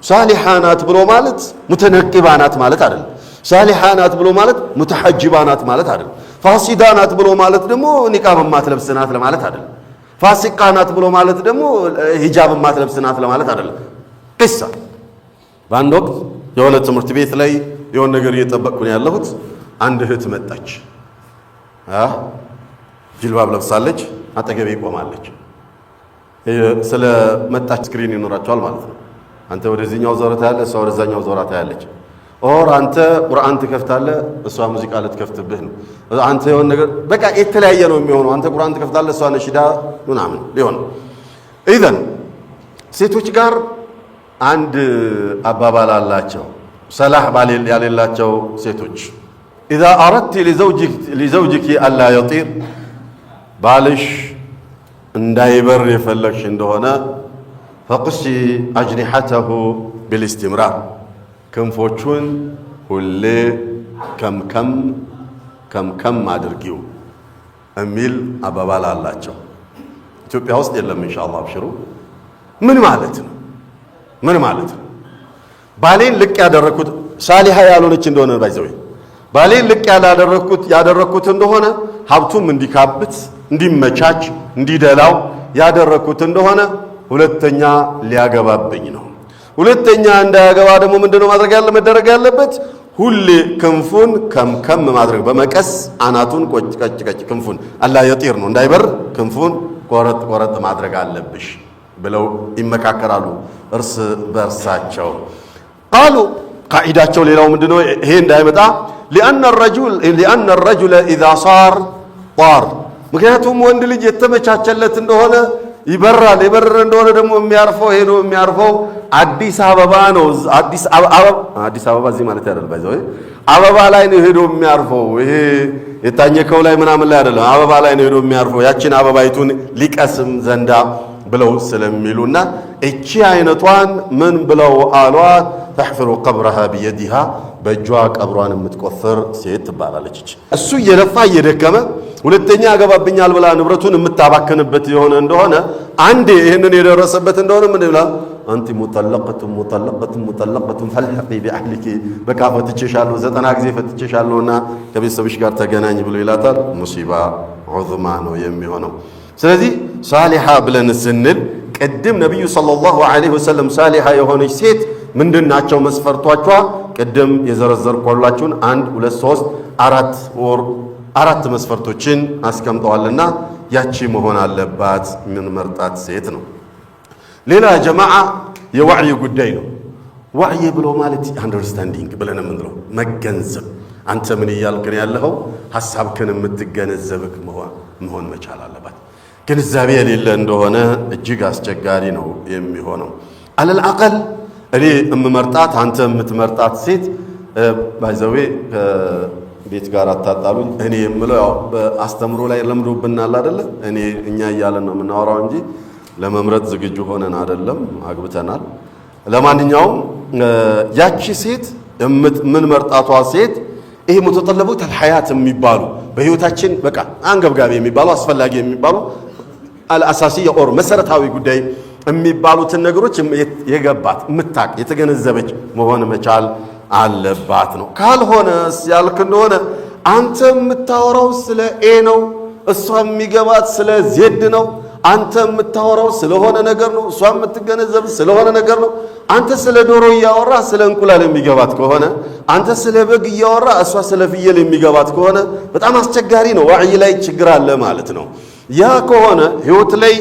ሳሊሓ ናት ብሎ ማለት ሙተነቂባ ናት ማለት አይደለም። ሳሊሓ ናት ብሎ ማለት ሙተሐጅባ ናት ማለት አይደለም። ፋሲዳ ናት ብሎ ማለት ደግሞ ኒቃብ ማትለብስ ናት ለማለት አይደለም። ፋሲቃ ናት ብሎ ማለት ደግሞ ሂጃብ ማትለብስ ናት ለማለት አይደለም። ቂሳ በአንድ ወቅት የሆነ ትምህርት ቤት ላይ የሆነ ነገር እየጠበቅኩ ነው ያለሁት። አንድ እህት መጣች። ጅልባብ ለብሳለች፣ አጠገቤ ቆማለች። ስለ መጣች ስክሪን ይኖራቸዋል ማለት ነው። አንተ ወደዚህኛው ዞራ ታያለህ፣ እሷ ወደዛኛው ዞራ ታያለች። ኦር አንተ ቁርአን ትከፍታለህ፣ እሷ ሙዚቃ ልትከፍትብህ ነው። አንተ የሆነ ነገር በቃ የተለያየ ነው የሚሆነው። አንተ ቁርአን ትከፍታለህ፣ እሷ ነሽዳ ምናምን ሊሆን። ኢዘን ሴቶች ጋር አንድ አባባል አላቸው ሰላህ ባል ያሌላቸው ሴቶች ኢዛ አረድቲ ሊዘውጅኪ አላ የጢር ባልሽ እንዳይበር የፈለግሽ እንደሆነ ፈቅሺ አጅኒሐተሁ ቢልእስትምራር ክንፎቹን ሁሌ ከምከም አድርጊው የሚል አባባል አላቸው። ኢትዮጵያ ውስጥ የለም ኢንሻአላህ አብሽሩ። ምን ማለት ነው? ምን ማለት ነው? ባሌን ልቅ ያደረኩት ሳሊሃ ያልሆነች እንደሆነ ባይዘው ባሌን ልቅ ያደረኩት እንደሆነ ሀብቱም እንዲካብት እንዲመቻች እንዲደላው ያደረኩት እንደሆነ ሁለተኛ ሊያገባብኝ ነው። ሁለተኛ እንዳያገባ ደግሞ ምንድነው መደረግ ያለበት? ሁሌ ክንፉን ከምከም ማድረግ፣ በመቀስ አናቱን ቆጭ ክንፉን አላ የጢር ነው እንዳይበር ክንፉን ቆረጥ ማድረግ አለብሽ ብለው ይመካከራሉ እርስ በርሳቸው። ቃሉ ቃዒዳቸው ሌላው ምንድነው? ይሄ እንዳይመጣ ሊአነ الرجل اذا صار طار ምክንያቱም ወንድ ልጅ የተመቻቸለት እንደሆነ ይበራል። የበረረ እንደሆነ ደግሞ የሚያርፈው አዲስ አበባ ነው። አዲስ አበባ እዚህ ማለት አይደለም። ባይዘው አበባ ላይ ነው ሄዶ የሚያርፈው። ይሄ የታኘከው ላይ ምናምን ላይ አይደለም። አበባ ላይ ነው ሄዶ የሚያርፈው ያቺን አበባይቱን ሊቀስም ዘንዳ ብለው ስለሚሉና እቺ አይነቷን ምን ብለው አሏት? ተሕፍሩ ቀብረሃ ቢየዲሃ በእጇ ቀብሯን የምትቆፍር ሴት ትባላለች። እሱ እየለፋ እየደከመ ሁለተኛ ያገባብኛል ብላ ንብረቱን የምታባክንበት የሆነ እንደሆነ አንዴ ይህንን የደረሰበት እንደሆነ ምን ይላል? አንቲ ሙጠለቀቱን ፈልሐቂ ቢአህሊኪ በቃ ፈትቼሻለሁ፣ 90 ጊዜ ፈትቼሻለሁና ከቤተሰብሽ ጋር ተገናኝ ብሎ ይላታል። ሙሲባ ዑዝማ ነው የሚሆነው። ስለዚህ ሳሊሓ ብለን ስንል ቅድም ነቢዩ ሰለላሁ ዐለይሂ ወሰለም ሳሊሓ የሆነች ሴት ምንድናቸው መስፈርቶቿ? ቅድም የዘረዘርኳላችሁን 1 2 3 4 መስፈርቶችን አስቀምጠዋልና ያቺ መሆን አለባት ምን መርጣት ሴት ነው። ሌላ ጀማዓ የዋዕይ ጉዳይ ነው። ዋዕይ ብሎ ማለት አንደርስታንዲንግ ብለን የምንለው መገንዘብ፣ አንተ ምን እያልክን ያለኸው ሐሳብክን የምትገነዘብክ መሆን መቻል አለባት። ግንዛቤ የሌለ እንደሆነ እጅግ አስቸጋሪ ነው የሚሆነው። አለል አቀል እኔ የምመርጣት አንተ የምትመርጣት ሴት ባይዘዌ ቤት ጋር አታጣሉኝ። እኔ የምለው ያው በአስተምሮ ላይ ለምዶብናል አይደለ? እኛ እያለን ነው የምናወራው እንጂ ለመምረጥ ዝግጁ ሆነን አይደለም፣ አግብተናል። ለማንኛውም ያቺ ሴት ምን መርጣቷ ሴት ይሄ ሙተጠለቡት አልሐያት የሚባሉ በህይወታችን በቃ አንገብጋቢ የሚባሉ አስፈላጊ የሚባሉ አልአሳሲያ ኦር መሰረታዊ ጉዳይ የሚባሉትን ነገሮች የገባት ምታቅ የተገነዘበች መሆን መቻል አለባት ነው። ካልሆነስ ያልክ እንደሆነ አንተ የምታወራው ስለ ኤ ነው፣ እሷ የሚገባት ስለ ዜድ ነው። አንተ የምታወራው ስለሆነ ነገር ነው፣ እሷ የምትገነዘብ ስለሆነ ነገር ነው። አንተ ስለ ዶሮ እያወራ ስለ እንቁላል የሚገባት ከሆነ፣ አንተ ስለ በግ እያወራ እሷ ስለ ፍየል የሚገባት ከሆነ በጣም አስቸጋሪ ነው። ዋዕይ ላይ ችግር አለ ማለት ነው። ያ ከሆነ ህይወት ላይ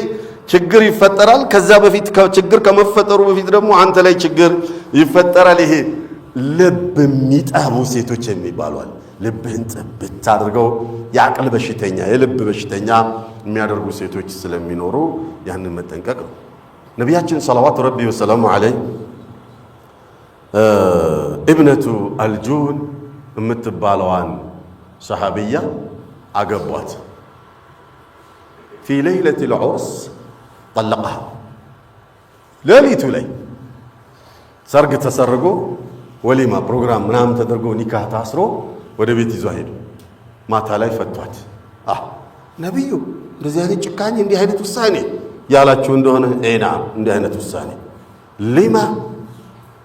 ችግር ይፈጠራል። ከዛ በፊት ችግር ከመፈጠሩ በፊት ደግሞ አንተ ላይ ችግር ይፈጠራል። ይሄ ልብ የሚጠቡ ሴቶች የሚባሏል ልብህን ጥብት አድርገው የአቅል በሽተኛ የልብ በሽተኛ የሚያደርጉ ሴቶች ስለሚኖሩ ያንን መጠንቀቅ ነው። ነቢያችን ሰለዋቱ ረቢ ወሰላሙ ዐለይህ ኢብነቱ አልጁን የምትባለዋን ሰሓቢያ አገቧት። ፊ ለይለት ልዑርስ ጠለቀሃ። ሌሊቱ ላይ ሰርግ ተሰርጎ ወሊማ ፕሮግራም ምናምን ተደርጎ ኒካህ ታስሮ ወደ ቤት ይዞ ሄዱ። ማታ ላይ ፈቷት። ነቢዩ እንደዚህ አይነት ጭካኔ እንዲህ አይነት ውሳኔ ያላችሁ እንደሆነ ኤና እንዲህ አይነት ውሳኔ ሊማ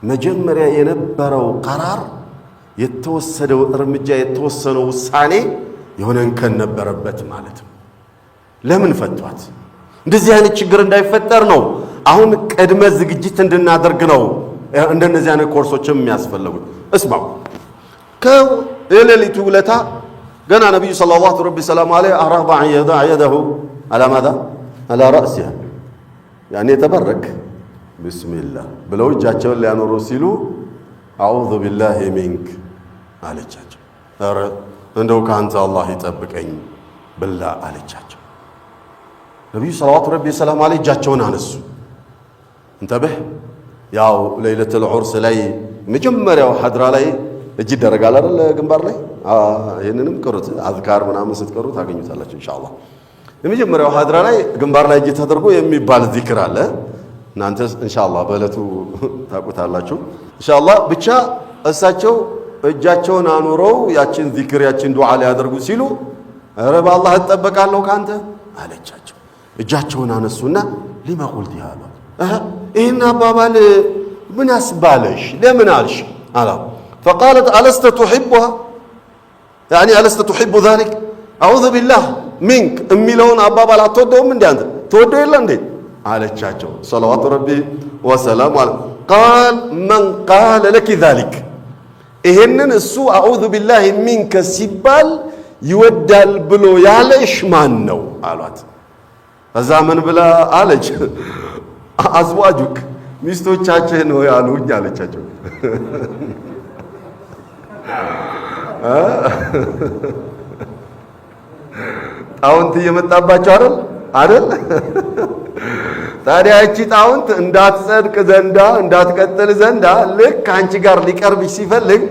መጀመሪያ የነበረው ቀራር የተወሰደው እርምጃ የተወሰነው ውሳኔ የሆነ እንከን ነበረበት ማለት ነው። ለምን ፈቷት? እንደዚህ አይነት ችግር እንዳይፈጠር ነው። አሁን ቅድመ ዝግጅት እንድናደርግ ነው እንደነዚህ አይነት ኮርሶችም የሚያስፈልጉት። እስማው ከሌሊቱ ውለታ ገና ነብዩ ሰለላሁ ዐለይሂ ወሰለም አራባ የደሁ አላ ማዛ አላ ረእሲሃ ያኔ ተበረክ ቢስሚላህ ብለው እጃቸውን ሊያኖሩ ሲሉ አዑዙ ቢላሂ ሚንክ አለቻቸው። ኧረ እንደው ከአንተ አላህ ይጠብቀኝ ብላ አለቻቸው። ነብዩ ሰለላሁ ዐለይሂ ወሰለም እጃቸውን አነሱ። እንተበህ ያው ለይለቱል ዑርስ ላይ መጀመሪያው ሐድራ ላይ እጅ ይደረጋል አይደል? ግንባር ላይ ይሄንንም ቅሩት አዝካር ምናምን ስትቀሩ ታገኙታላችሁ ኢንሻአላህ። የመጀመሪያው ሐድራ ላይ ግንባር ላይ እጅ ተደርጎ የሚባል ዚክር አለ። እናንተ ኢንሻአላህ በእለቱ ታውቁታላችሁ ኢንሻአላህ። ብቻ እሳቸው እጃቸውን አኑረው ያችን ዚክር ያችን ዱዓ ሊያደርጉ ሲሉ ኧረ በአላህ እጠበቃለሁ ካንተ አለቻቸው። እጃቸውን አነሱና ሊማ ቁልቲ ያሉ ይህን አባባል ምን አስባለሽ ለምን አልሽ አላ فقالت ألست تحبها يعني ألست تحب ذلك أعوذ بالله منك የሚለውን አባባል አትወደውም እንዴ አንተ ትወደው የለ እንዴ አለቻቸው። ሰለዋቱ ረቢ ወሰላሙ ዐለይሂ قال من قال لك ذلك ይሄንን እሱ أعوذ بالله منك ሲባል ይወዳል ብሎ ያለሽ ማን ነው አሏት። ከዛ ምን ብላ አለች አዝዋጁክ ሚስቶቻችን ነው ያሉኝ አለቻቸው። ጣውንት እየመጣባቸው አይደል? ታዲያ እቺ ጣውንት እንዳትጸድቅ ዘንዳ እንዳትቀጥል ዘንዳ ልክ አንቺ ጋር ሊቀርብሽ ሲፈልግ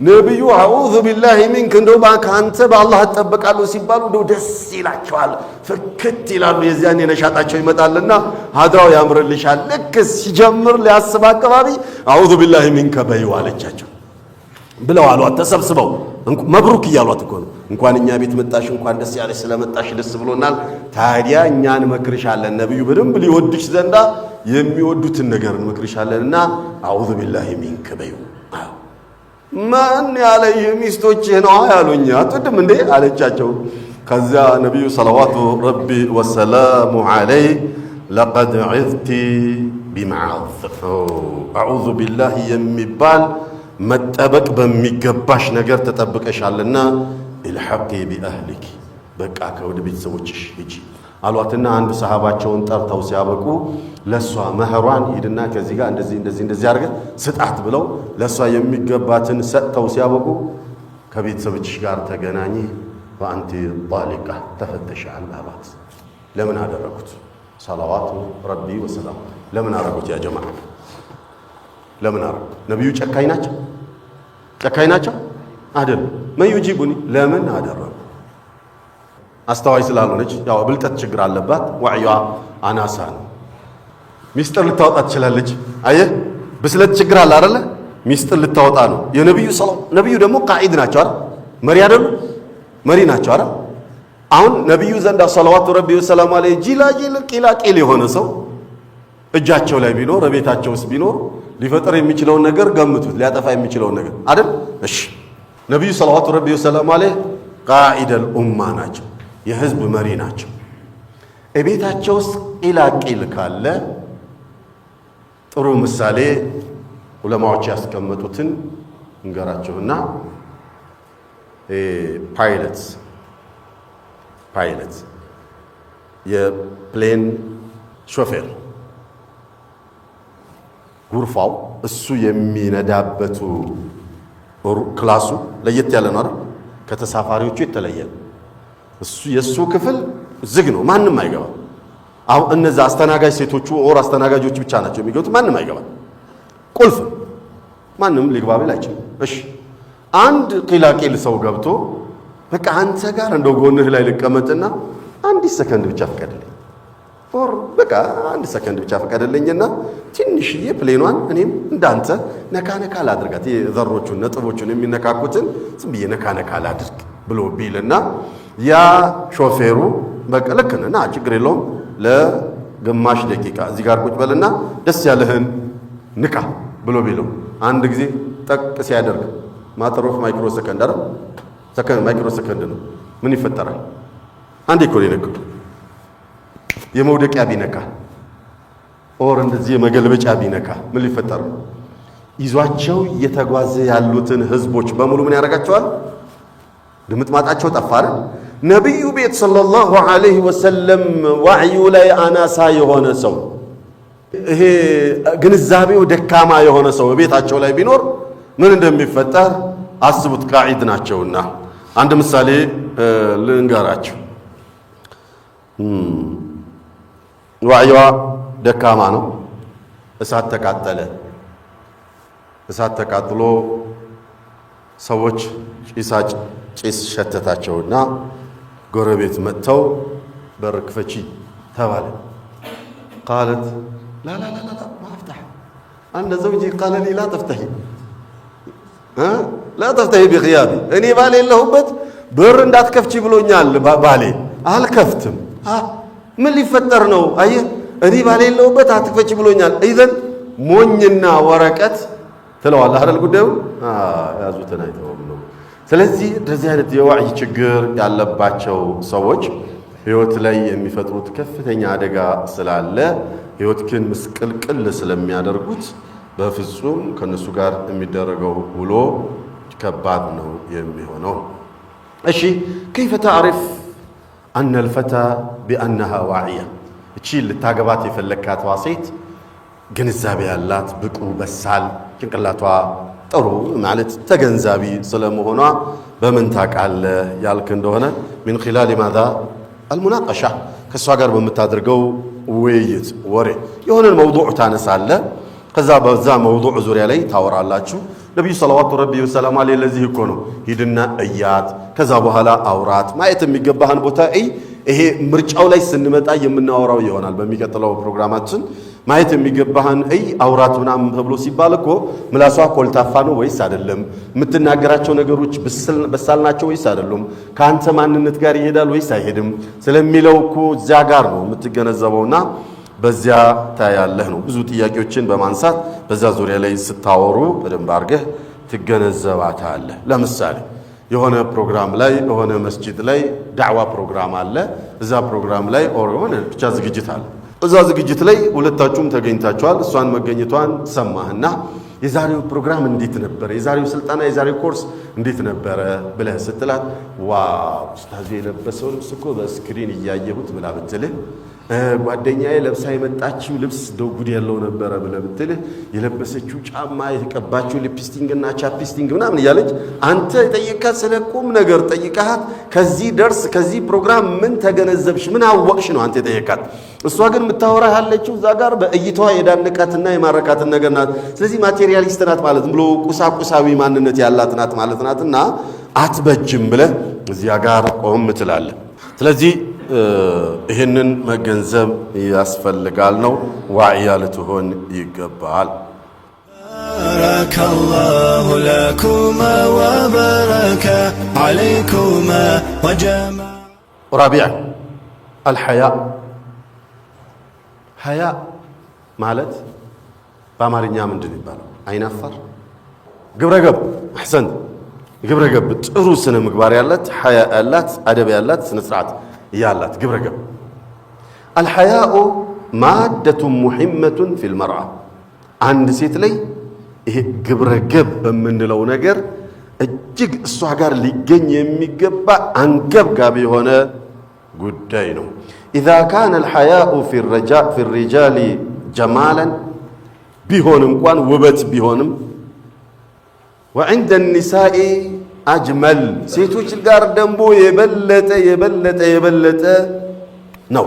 ነብዩ አዑዙ ቢላሂ ሚንክ እንደው ካንተ በአላህ እጠበቃለሁ ሲባሉ እንደው ደስ ይላቸዋል፣ ፍክት ይላሉ። የዚያን ነሻጣቸው ይመጣልና ሀድራው ያምርልሻል። ልክ ሲጀምር ሊያስብ አካባቢ አዑዙ ቢላሂ ሚንከ በይው አለቻቸው ብለው አሏት። ተሰብስበው መብሩክ እያሏት እኮ ነው። እንኳን እኛ ቤት መጣሽ፣ እንኳን ደስ ያለሽ ስለመጣሽ ደስ ብሎናል። ታዲያ እኛን መክርሻለን፣ ነብዩ በደንብ ሊወድሽ ዘንዳ የሚወዱትን ነገር እንመክርሻለንና አዑዙ ቢላሂ ሚንከ በይው። ማን ያለህ ሚስቶችህ ነው ያሉኝ አትወድም እንዴ አለቻቸው። ከዚያ ነብዩ ሰለዋቱ ረቢ ወሰላሙ ዐለይሂ ለቀድ ዒዝቲ ቢመዓዝ አዑዙ ቢላሂ የሚባል መጠበቅ በሚገባሽ ነገር ተጠብቀሻልና ኢልሐቂ ቢአህሊኪ በቃ ከወደ ቤተሰቦችሽ ሂጂ አሏትና አንድ ሰሃባቸውን ጠርተው ሲያበቁ ለሷ መህሯን ሂድና ከዚህ ጋር እንደዚህ አድርገ ስጣት ብለው ለሷ የሚገባትን ሰጥተው ሲያበቁ ከቤተሰቦችሽ ጋር ተገናኚ ወአንቲ ጣሊቃ ተፈተሻል አሏት። ለምን አደረጉት? ሰለዋቱ ረቢ ወሰላሙ ለምን አደረጉት? ያ ጀማዓ ለምን አደረጉት? ነብዩ ጨካኝ ናቸው? ጨካኝ ናቸው አይደለም። መዩጂቡኒ ለምን አደረጉ? አስተዋይ ስላልሆነች ያው ብልጠት ችግር አለባት። ወዕዩዋ አናሳ ነው። ሚስጥር ልታወጣ ትችላለች። አየህ ብስለት ችግር አለ አይደለ? ሚስጥር ልታወጣ ነው። ነብዩ ደግሞ ቃኢድ ናቸው አይደል? መሪ አይደሉ? መሪ ናቸው አይደል? አሁን ነብዩ ዘንዳ ሰለዋቱ ረቢ ወሰላሙ ዐለይሂ ጂላጂል ቂላቂል የሆነ ሰው እጃቸው ላይ ቢኖር ቤታቸው ውስጥ ቢኖር ሊፈጠር የሚችለውን ነገር ገምቱት። ሊያጠፋ የሚችለውን ነገር አይደል? እሺ ነብዩ ሰለዋቱ ረቢ ወሰላሙ ዐለይሂ ቃኢደል ኡማ ናቸው። የህዝብ መሪ ናቸው። እቤታቸው ውስጥ ቂላቂል ካለ ጥሩ ምሳሌ ዑለማዎች ያስቀመጡትን እንገራቸውና ፓይለት የፕሌን ሾፌር ጉርፋው እሱ የሚነዳበቱ ክላሱ ለየት ያለ ነው አይደል? ከተሳፋሪዎቹ የተለየ የሱ ክፍል ዝግ ነው፣ ማንም አይገባ። አሁን እነዛ አስተናጋጅ ሴቶቹ ኦር አስተናጋጆች ብቻ ናቸው የሚገቡት፣ ማንም አይገባ። ቁልፍ ማንም ሊግባ ቢል አይችልም። እሺ አንድ ቂላቂል ሰው ገብቶ በቃ አንተ ጋር እንደው ጎንህ ላይ ልቀመጥና አንድ ሰከንድ ብቻ ፍቀድልኝ፣ ኦር በቃ አንድ ሰከንድ ብቻ ፍቀድልኝና ትንሽዬ ፕሌኗን እኔም እንዳንተ ነካ ነካ ላድርጋት፣ የዘሮቹን ነጥቦቹን የሚነካኩትን ዝም ብዬ ነካ ነካ ላድርግ ብሎ ቢልና ያ ሾፌሩ በቃ ልክ ነህ ና ችግር የለውም ለግማሽ ደቂቃ እዚህ ጋር ቁጭ በልና ደስ ያለህን ንካ ብሎ ቢለው አንድ ጊዜ ጠቅ ሲያደርግ ማተር ኦፍ ማይክሮ ሰከንድ አይደል? ሰከንድ ማይክሮ ሰከንድ ነው። ምን ይፈጠራል? አንዴ እኮ ነው የመውደቂያ ቢነካ ኦር እንደዚህ የመገልበጫ ቢነካ ምን ሊፈጠር ነው? ይዟቸው እየተጓዘ ያሉትን ህዝቦች በሙሉ ምን ያደርጋቸዋል? ድምጥማጣቸው ጠፋ አይደል? ነብዩ ቤት ሰለላሁ ዐለይሂ ወሰለም ወህዩ ላይ አናሳ የሆነ ሰው ይሄ ግንዛቤው ደካማ የሆነ ሰው ቤታቸው ላይ ቢኖር ምን እንደሚፈጠር አስቡት። ቃዒድ ናቸውና አንድ ምሳሌ ልንገራችሁ። ወህዩዋ ደካማ ነው። እሳት ተቃጠለ። እሳት ተቃጥሎ ሰዎች ጭስ ሸተታቸውና ጎረቤት መጥተው በር ክፈቺ ተባለ። ቃለት لا لا لا لا ما افتح أنا زوجي قال لي لا تفتحي لا تفتحي بغيابي እኔ ባሌ የለሁበት በር እንዳትከፍቺ ብሎኛል ባሌ አልከፍትም። ምን ሊፈጠር ነው? አየህ እኔ ባሌ የለሁበት አትክፈቺ ብሎኛል። ኢዘን ሞኝና ወረቀት ትለዋለህ አይደል? ጉዳዩ ያዙትን አይተውም ነው። ስለዚህ እንደዚህ አይነት የወዕይ ችግር ያለባቸው ሰዎች ህይወት ላይ የሚፈጥሩት ከፍተኛ አደጋ ስላለ ህይወት ግን ምስቅልቅል ስለሚያደርጉት በፍጹም ከነሱ ጋር የሚደረገው ውሎ ከባድ ነው የሚሆነው። እሺ كيف تعرف أن الفتى بأنها واعية؟ እቺ ልታገባት የፈለካት ሴት ግንዛቤ ያላት ብቁ በሳል ጭንቅላቷ ጥሩ ማለት ተገንዛቢ ስለመሆኗ በምን ታውቃለህ ያልክ እንደሆነ من خلال ماذا المناقشة ከሷ ጋር በምታደርገው ውይይት ወሬ የሆነን መውዱዕ ታነሳለህ። ከዛ በዛ መውዱዕ ዙሪያ ላይ ታወራላችሁ። ነብዩ ሰለላሁ ዐለይሂ ወሰለም ለዚህ እኮ ነው ሂድና እያት፣ ከዛ በኋላ አውራት፣ ማየት የሚገባህን ቦታ ይሄ ምርጫው ላይ ስንመጣ የምናወራው ይሆናል በሚቀጥለው ፕሮግራማችን። ማየት የሚገባህን አውራት ምናምን ተብሎ ሲባል እኮ ምላሷ ኮልታፋ ነው ወይስ አይደለም? የምትናገራቸው ነገሮች በሳል ናቸው ወይስ አይደሉም? ከአንተ ማንነት ጋር ይሄዳል ወይስ አይሄድም ስለሚለው እኮ እዚያ ጋር ነው የምትገነዘበውና በዚያ ታያለህ ነው። ብዙ ጥያቄዎችን በማንሳት በዛ ዙሪያ ላይ ስታወሩ በደንብ አድርገህ ትገነዘባታለህ። ለምሳሌ የሆነ ፕሮግራም ላይ የሆነ መስጂድ ላይ ዳዕዋ ፕሮግራም አለ። እዛ ፕሮግራም ላይ ኦሮሞን ብቻ ዝግጅት አለ። እዛ ዝግጅት ላይ ሁለታችሁም ተገኝታችኋል። እሷን መገኘቷን ሰማህና የዛሬው ፕሮግራም እንዴት ነበር፣ የዛሬው ስልጠና የዛሬው ኮርስ እንዴት ነበረ ብለህ ስትላት ዋው ኡስታዙ የለበሰው ልብስ እኮ በስክሪን እያየሁት ብላ ብትልህ፣ ጓደኛዬ ለብሳ የመጣችው ልብስ ጉድ ያለው ነበረ ብለህ ብትልህ፣ የለበሰችው ጫማ የተቀባችው ሊፕስቲንግ እና ቻፕስቲንግ ምናምን እያለች አንተ ጠይቃት፣ ስለ ቁም ነገር ጠይቃት፣ ከዚህ ደርስ ከዚህ ፕሮግራም ምን ተገነዘብሽ ምን አወቅሽ ነው አንተ ጠይቃት። እሷ ግን የምታወራ ያለችው እዛ ጋር በእይታዋ የዳነቃትና የማረካትን ነገር ናት። ስለዚህ ማቴሪያሊስት ናት ማለት ብሎ ቁሳቁሳዊ ማንነት ያላት ናት ማለት ናትና አትበጅም ብለህ እዚያ ጋር ቆም ትላለህ። ስለዚህ ይህንን መገንዘብ ያስፈልጋል ነው። ዋዕያ ልትሆን ይገባል።
بارك الله لكما وبارك عليكما وجمع.
رابعا الحياء. حياء ማለት በአማርኛ ምንድን ይባላል? አይናፋር ግብረገብ። አሕሰን ግብረገብ ጥሩ ስነ ምግባር ያላት ሐያ ያላት አደብ ያላት ስነ ስርዓት ያላት ግብረገብ። الحياء مادة مهمة في المرأة. አንድ ሴት ላይ ይሄ ግብረገብ በምንለው ነገር እጅግ እሷ ጋር ሊገኝ የሚገባ አንገብጋቢ የሆነ ጉዳይ ነው። إذا كان الحياء في الرجال جمالا ቢሆን እንኳን ውበት ቢሆንም وعند النساء አጅመል ሴቶች ጋር ደግሞ የበለጠ ነው።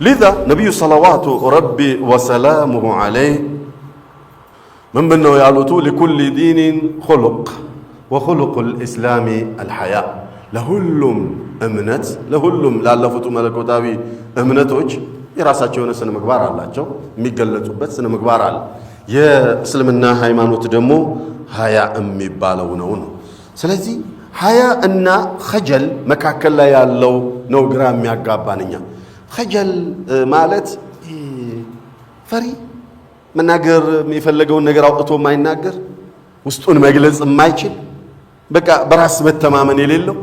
لذا ነብዩ ሰለዋቱ ረቢ ወሰላሙሁ ዐለይህ ምን ብለው ያሉት لكل دين خلق وخلق الإسلام الحياء ለሁሉም እምነት ለሁሉም ላለፉት መለኮታዊ እምነቶች የራሳቸው የሆነ ስነ ምግባር አላቸው የሚገለጹበት ስነ ምግባር አለ። የእስልምና ሃይማኖት ደግሞ ሀያ የሚባለው ነው። ስለዚህ ሀያ እና ኸጀል መካከል ላይ ያለው ነው ግራ የሚያጋባንኛ። ኸጀል ማለት ፈሪ መናገር የሚፈልገውን ነገር አውጥቶ የማይናገር ውስጡን መግለጽ የማይችል በቃ በራስ መተማመን የሌለው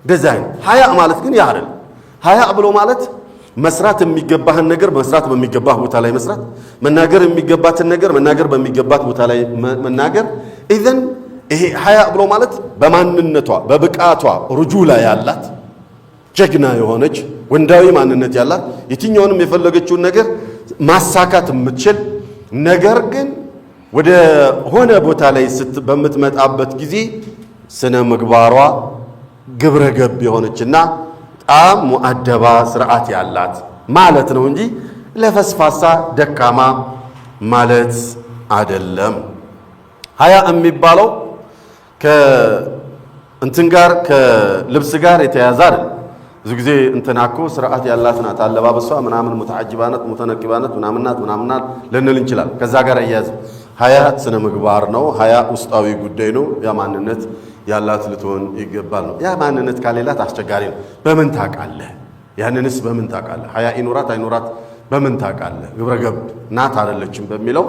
ደዛይን። ሀያ ማለት ግን ያ አይደል። ሀያ ብሎ ማለት መስራት የሚገባህን ነገር መስራት በሚገባህ ቦታ ላይ መስራት፣ መናገር የሚገባትን ነገር መናገር በሚገባት ቦታ ላይ መናገር። ኢዘን ይሄ ሀያ ብሎ ማለት በማንነቷ በብቃቷ ሩጁላ ያላት ጀግና የሆነች ወንዳዊ ማንነት ያላት የትኛውንም የፈለገችውን ነገር ማሳካት የምትችል ነገር ግን ወደ ሆነ ቦታ ላይ በምትመጣበት ጊዜ ስነ ምግባሯ ግብረ ገብ የሆነችና በጣም ሙአደባ ስርዓት ያላት ማለት ነው እንጂ ለፈስፋሳ ደካማ ማለት አይደለም። ሀያ የሚባለው ከእንትን ጋር ከልብስ ጋር የተያዘ አይደል። ብዙ ጊዜ እንትናኮ ስርዓት ያላት ናት አለባበሷ ምናምን ሙተዓጅባናት ሙተነቂባናት ምናምናት ልንል እንችላል። ከዛ ጋር እያያዘ ሀያ ስነ ምግባር ነው። ሀያ ውስጣዊ ጉዳይ ነው። ያ ማንነት ያላት ልትሆን ይገባል ነው። ያ ማንነት ካሌላት አስቸጋሪ ነው። በምን ታውቃለህ? ያንንስ በምን ታውቃለህ? ሀያ ይኖራት አይኖራት በምን ታውቃለህ? ግብረገብ ናት አይደለችም በሚለው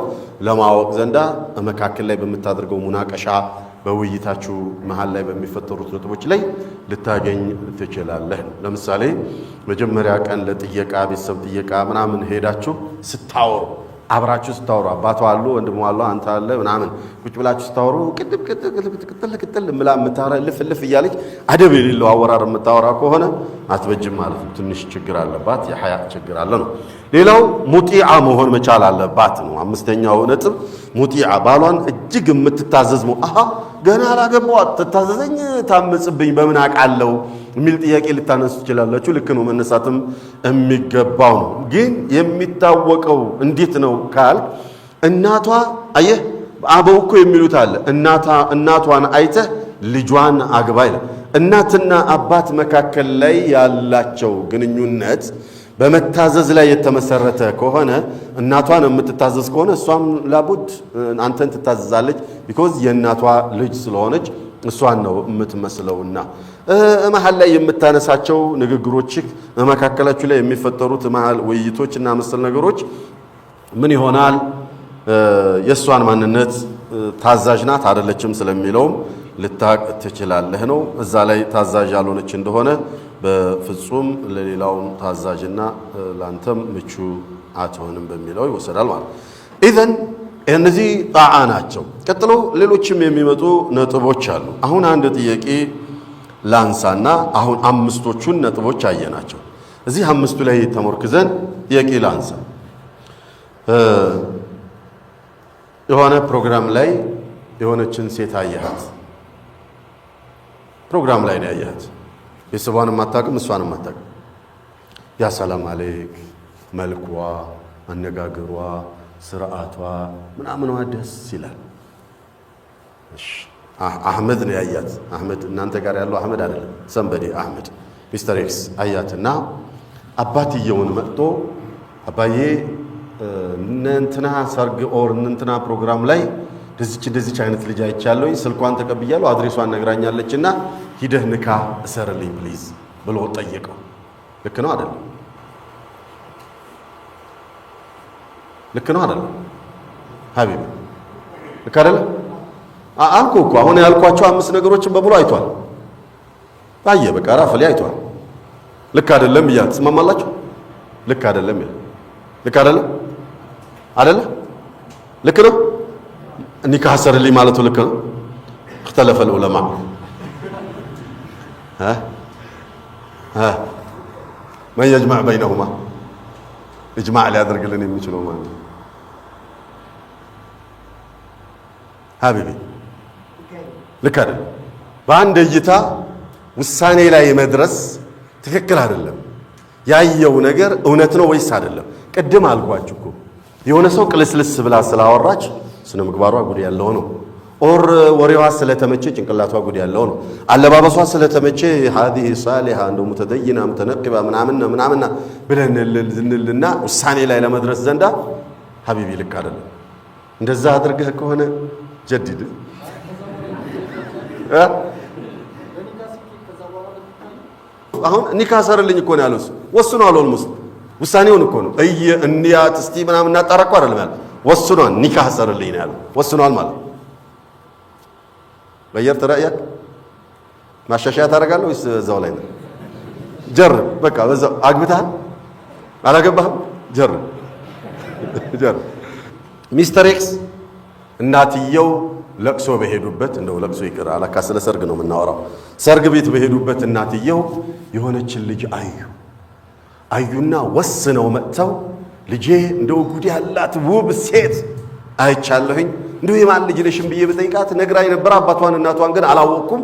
ለማወቅ ዘንዳ መካከል ላይ በምታደርገው ሙናቀሻ በውይይታችሁ መሃል ላይ በሚፈጠሩት ነጥቦች ላይ ልታገኝ ትችላለህ። ለምሳሌ መጀመሪያ ቀን ለጥየቃ ቤተሰብ ጥየቃ ምናምን ሄዳችሁ ስታወሩ አብራችሁ ስታወሩ አባቷ አሉ ወንድሙ አሉ አንተ አለ ምናምን ቁጭ ብላችሁ ስታወሩ ቅጥል ምላ የምታወራ ልፍ እያለች አደብ የሌለው አወራር የምታወራ ከሆነ አትበጅም ማለት ነው። ትንሽ ችግር አለባት፣ የሐያ ችግር አለ ነው። ሌላው ሙጢዓ መሆን መቻል አለባት ነው። አምስተኛው ነጥብ ሙጢዓ ባሏን እጅግ የምትታዘዝ ነው። ገና አላገባኋት ትታዘዘኝ ታመጽብኝ በምን አውቃለሁ የሚል ጥያቄ ልታነሱ ትችላላችሁ። ልክ ነው፣ መነሳትም የሚገባው ነው። ግን የሚታወቀው እንዴት ነው ካል እናቷ አየህ አበው እኮ የሚሉት አለ እናቷን አይተህ ልጇን አግባ ይላል። እናትና አባት መካከል ላይ ያላቸው ግንኙነት በመታዘዝ ላይ የተመሰረተ ከሆነ እናቷን የምትታዘዝ ከሆነ እሷም ላቡድ አንተን ትታዘዛለች። ቢኮዝ የእናቷ ልጅ ስለሆነች እሷን ነው የምትመስለውና መሃል ላይ የምታነሳቸው ንግግሮች መካከላችሁ ላይ የሚፈጠሩት መሃል ውይይቶችና መሰል ነገሮች ምን ይሆናል? የእሷን ማንነት ታዛዥ ናት አይደለችም ስለሚለውም ልታቅ ትችላለህ ነው። እዛ ላይ ታዛዥ ያልሆነች እንደሆነ በፍጹም ለሌላውም ታዛዥና ላንተም ምቹ አትሆንም በሚለው ይወሰዳል ማለት። ኢዘን እነዚህ ጣዓ ናቸው። ቀጥሎ ሌሎችም የሚመጡ ነጥቦች አሉ። አሁን አንድ ጥያቄ ላንሳና አሁን አምስቶቹን ነጥቦች አየናቸው። እዚህ አምስቱ ላይ ተመርክዘን ጥያቄ ላንሳ። የሆነ ፕሮግራም ላይ የሆነችን ሴት አየሃት። ፕሮግራም ላይ ነው ያየሃት። ቤተሰቧንም አታውቅም፣ እሷንም አታውቅም። ያ ሰላም አለይክ መልኳ፣ አነጋገሯ፣ ስርዓቷ ምናምኗ ደስ ይላል። እሺ አህመድ ነው ያያት። አህመድ እናንተ ጋር ያለው አህመድ አይደለም፣ ሰንበዴ አህመድ ሚስተር ኤክስ አያትና አባትየውን መጥቶ አባዬ እንትና ሰርግ ኦር እንትና ፕሮግራም ላይ እንደዚች አይነት ልጅ አይቻለሁኝ፣ ስልኳን ተቀብያለሁ፣ አድሬሷን ነግራኛለችና ሂደህ ንካ እሰርልኝ ፕሊዝ ብሎ ጠየቀው። ልክ ነው አይደለም? ልክ ነው አይደለም? ሀቢቢ ልክ አይደለም? አልኩ እኮ አሁን ያልኳቸው አምስት ነገሮችን በሙሉ አይቷል። አየ በቃ ራፍሊ አይቷል። ልክ አይደለም እያለ ትስማማላችሁ? ልክ አይደለም ይላል። ልክ አይደለም አይደለ? ልክ ነው። ኒካህ ሰርልኝ ማለቱ ልክ ነው። اختلف العلماء من يجمع بينهما اجماع ሊያደርግልን የሚችለው ማለት ነው። ሀቢቢ ልክ አይደለም? በአንድ እይታ ውሳኔ ላይ መድረስ ትክክል አይደለም። ያየው ነገር እውነት ነው ወይስ አይደለም? ቅድም አልኳችሁ እኮ የሆነ ሰው ቅልስልስ ብላ ስላወራች ስነ ምግባሯ ጉድ ያለው ነው። ኦር ወሬዋ ስለተመቸ ጭንቅላቷ ጉድ ያለው ነው። አለባበሷ ስለተመቸ هذه صالحة እንደው متدينة متنقبة ምናምን ብለን ዝንልና ውሳኔ ላይ ለመድረስ ዘንዳ ሀቢቢ ልክ አይደለም። እንደዛ አድርገህ ከሆነ ጀዲድ አሁን ኒካ ሰርልኝ እኮ ነው ያለው። ወስኗል። ኦልሞስት ውሳኔውን እኮ ነው እንያት እስቲ ምናምን እናጣራቁ አይደለም ያለው። ወስኗል። ኒካ ሰርልኝ ነው ያለው። ወስኗል ማለት غيرت رأيك ማሻሻያ ታደርጋለህ ወይስ እዛው ላይ ነው? ጀርብ በቃ በዛው አግብተሃል አላገባህም? ጀርብ ሚስተር ኤክስ እናትየው ለቅሶ በሄዱበት እንደው ለቅሶ ይቅር አላካ ስለ ሰርግ ነው የምናወራው። ሰርግ ቤት በሄዱበት እናትየው የሆነችን ልጅ አዩና ወስነው መጥተው ልጄ እንደው ጉድ ያላት ውብ ሴት አይቻለሁኝ እንደው የማን ልጅ ነሽም ብዬ በጠይቃት ነግራይ ነበር። አባቷን እናቷን ግን አላወቅኩም።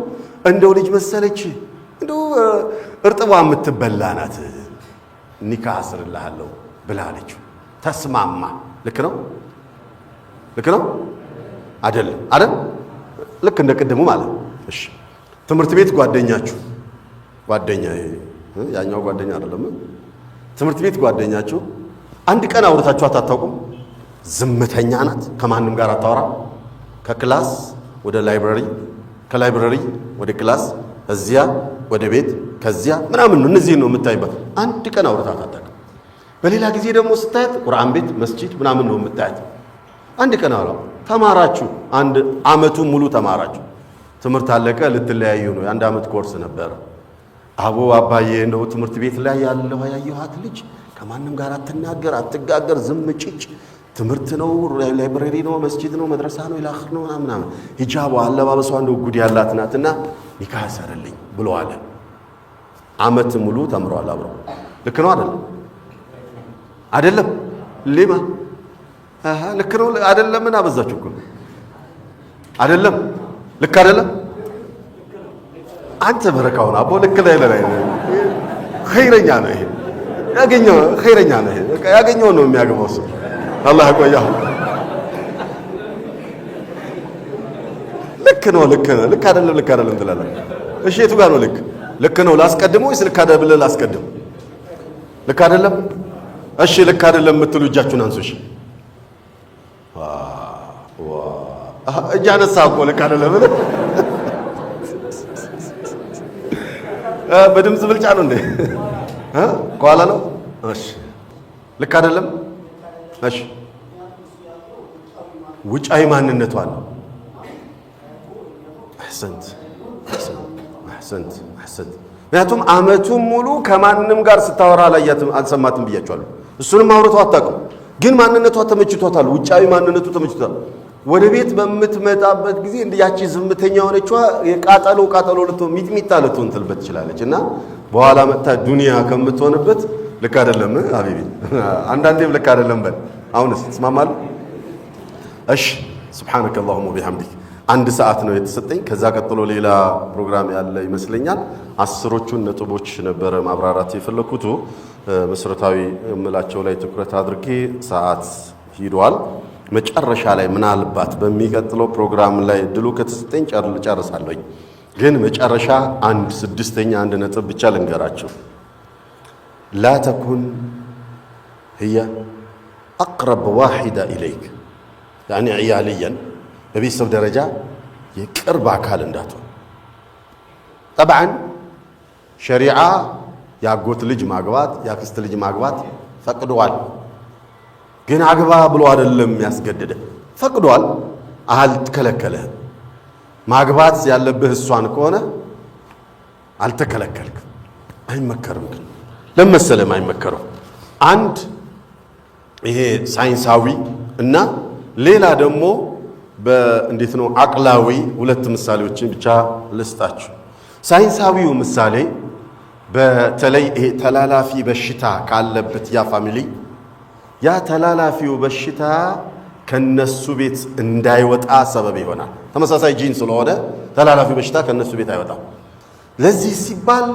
እንደው ልጅ መሰለች እንደው እርጥቧ የምትበላ ናት ኒካ አስርልሃለሁ ብላለች። ተስማማ። ልክ ነው አይደል? ልክ እንደ ቅድሙ ማለት እሺ። ትምህርት ቤት ጓደኛ ያኛው ጓደኛ አይደለም። ትምህርት ቤት ጓደኛችሁ አንድ ቀን አውርታችሁ አታውቁም? ዝምተኛ ናት። ከማንም ጋር አታወራ። ከክላስ ወደ ላይብረሪ፣ ከላይብረሪ ወደ ክላስ፣ እዚያ ወደ ቤት፣ ከዚያ ምናምን ነው። እነዚህ ነው የምታይበት። አንድ ቀን አውርታት አታውቅም። በሌላ ጊዜ ደግሞ ስታያት ቁርአን ቤት፣ መስጂድ ምናምን ነው የምታያት። አንድ ቀን አውራ ተማራችሁ። አንድ አመቱን ሙሉ ተማራችሁ። ትምህርት አለቀ፣ ልትለያዩ ነው። የአንድ አመት ኮርስ ነበር። አባዬ ነው ትምህርት ቤት ላይ ያየኋት ልጅ ከማንም ጋር አትናገር፣ አትጋገር፣ ዝም ጭጭ ትምህርት ነው፣ ላይብረሪ ነው፣ መስጂድ ነው፣ መድረሳ ነው፣ ኢላኺር ነው ምናምን ሂጃቧ አለባበሷ እንደው ጉድ ያላት ናትና ኒካ ሰርልኝ ብሎ አለ። አመት ሙሉ ተምሯል አብረው። ልክ ነው አይደለም? ሊማ ልክ ነው አይደለም? ምን አበዛችሁ እኮ አይደለም? ልክ አይደለም? አንተ በረካውን አቦ ልክ ላይ ኸይረኛ ነው ይሄ ያገኘው፣ ኸይረኛ ነው ይሄ ያገኘው ነው የሚያገባው እሱ። አላህ ያቆያህ። ልክ አይደለም ትላለህ። እሺ የቱ ጋር ነው ልክ ነው ላስቀድም ወይስ ልክ አይደለም ብለህ ላስቀድም? ልክ አይደለም። እሺ ልክ አይደለም የምትሉ እጃችሁን አንሱ። እሺ እጅ አነሳ እኮ ልክ አይደለም ብለህ በድምፅ ብልጫ ነው እንዴ? ከኋላ ነው። እሺ ልክ አይደለም። እሺ ውጫዊ ማንነቷ ነው። አህሰንት። ምክንያቱም አመቱን ሙሉ ከማንም ጋር ስታወራ አላያትም፣ አልሰማትም ብያቸዋለሁ። እሱንም አውርተው አታውቅም፣ ግን ማንነቷ ተመችቷታል። ውጫዊ ማንነቱ ተመችቷታል። ወደ ቤት በምትመጣበት ጊዜ ያቺ ዝምተኛ ሆነችዋ ቃጠሎ ልትሆን ሚጥሚጣ ልትሆን ትልበት ትችላለች። እና በኋላ መጥታ ዱንያ ከምትሆንበት ልክ አይደለም ሀቢቢ፣ አንዳንዴም ልክ አይደለም በል። አሁንስ ትስማማለህ? እሺ ሱብሓነከ አላሁመ ወቢሐምዲክ። 1 ሰዓት ነው የተሰጠኝ። ከዛ ቀጥሎ ሌላ ፕሮግራም ያለ ይመስለኛል። 10ዎቹን ነጥቦች ነበረ ማብራራት የፈለኩት። መሰረታዊ እምላቸው ላይ ትኩረት አድርጌ ሰዓት ሂዷል። መጨረሻ ላይ ምናልባት በሚቀጥለው ፕሮግራም ላይ ድሉ ከተሰጠኝ ጨርሳለሁኝ። ግን መጨረሻ 1 ነጥብ ብቻ ልንገራችሁ። ላ ተኩን ህየ አቅረብ ዋሂዳ ኢለይክ ያኒ ዕያልየን በቤተሰብ ደረጃ የቅርብ አካል እንዳትሆን። ጠብዓን ሸሪዓ የአጎት ልጅ ማግባት የአክስት ልጅ ማግባት ፈቅዷል። ግን አግባ ብሎ አይደለም ያስገደደ፣ ፈቅዷል። አልተከለከለህም። ማግባት ያለብህ እሷን ከሆነ አልተከለከልክም። አይመከርም። ግን ለመሰለም አይመከረው። አንድ ይሄ ሳይንሳዊ እና ሌላ ደግሞ በእንዴት ነው አቅላዊ 2 ምሳሌዎችን ብቻ ልስጣችሁ። ሳይንሳዊው ምሳሌ በተለይ ይሄ ተላላፊ በሽታ ካለበት ያ ፋሚሊ ያ ተላላፊው በሽታ ከነሱ ቤት እንዳይወጣ ሰበብ ይሆናል። ተመሳሳይ ጂን ስለሆነ ተላላፊ በሽታ ከነሱ ቤት አይወጣም። ለዚህ ሲባል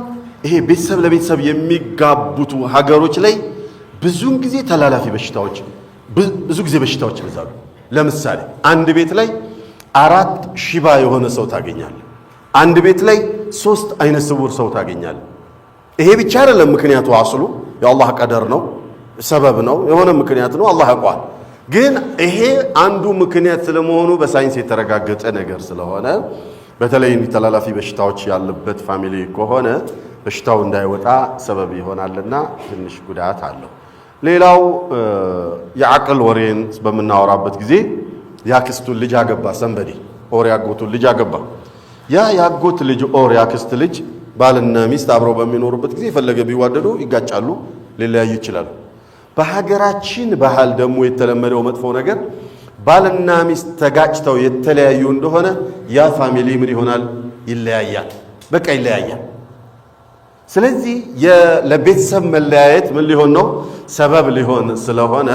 ይሄ ቤተሰብ ለቤተሰብ የሚጋቡት ሀገሮች ላይ ብዙውን ጊዜ ተላላፊ በሽታዎች ብዙ ጊዜ በሽታዎች ይበዛሉ። ለምሳሌ አንድ ቤት ላይ 4 ሽባ የሆነ ሰው ታገኛለህ። አንድ ቤት ላይ 3 አይነ ስውር ሰው ታገኛለህ። ይሄ ብቻ አይደለም ምክንያቱ፣ አስሉ የአላህ ቀደር ነው፣ ሰበብ ነው፣ የሆነ ምክንያት ነው፣ አላህ ያውቃል። ግን ይሄ አንዱ ምክንያት ስለመሆኑ በሳይንስ የተረጋገጠ ነገር ስለሆነ በተለይ ተላላፊ በሽታዎች ያለበት ፋሚሊ ከሆነ በሽታው እንዳይወጣ ሰበብ ይሆናልና ትንሽ ጉዳት አለው። ሌላው የአቅል ወሬን በምናወራበት ጊዜ ያክስቱን ልጅ አገባ ሰንበዲ ኦር ያጎቱን ልጅ አገባ። ያ ያጎት ልጅ ኦር ያክስት ልጅ ባልና ሚስት አብረው በሚኖሩበት ጊዜ የፈለገ ቢዋደዱ ይጋጫሉ፣ ሊለያዩ ይችላሉ። በሀገራችን ባህል ደግሞ የተለመደው መጥፎ ነገር ባልና ሚስት ተጋጭተው የተለያዩ እንደሆነ ያ ፋሚሊ ምን ይሆናል? ይለያያል። በቃ ይለያያል። ስለዚህ ለቤተሰብ መለያየት ምን ሊሆን ነው? ሰበብ ሊሆን ስለሆነ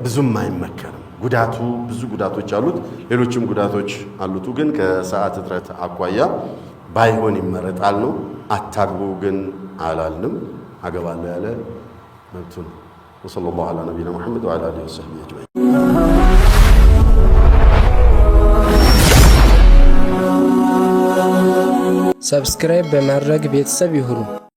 ብዙም አይመከርም። ጉዳቱ ብዙ ጉዳቶች አሉት፣ ሌሎችም ጉዳቶች አሉት። ግን ከሰዓት እጥረት አኳያ ባይሆን ይመረጣል ነው። አታግቡ ግን አላልንም። አገባለሁ ያለ መብቱ ነው። ወሰለላሁ ዐላ ነቢይና ሙሐመድ ወዐላ አሊሂ ወሰህቢሂ አጅመዒን።
ሰብስክራይብ በማድረግ ቤተሰብ ይሁኑ።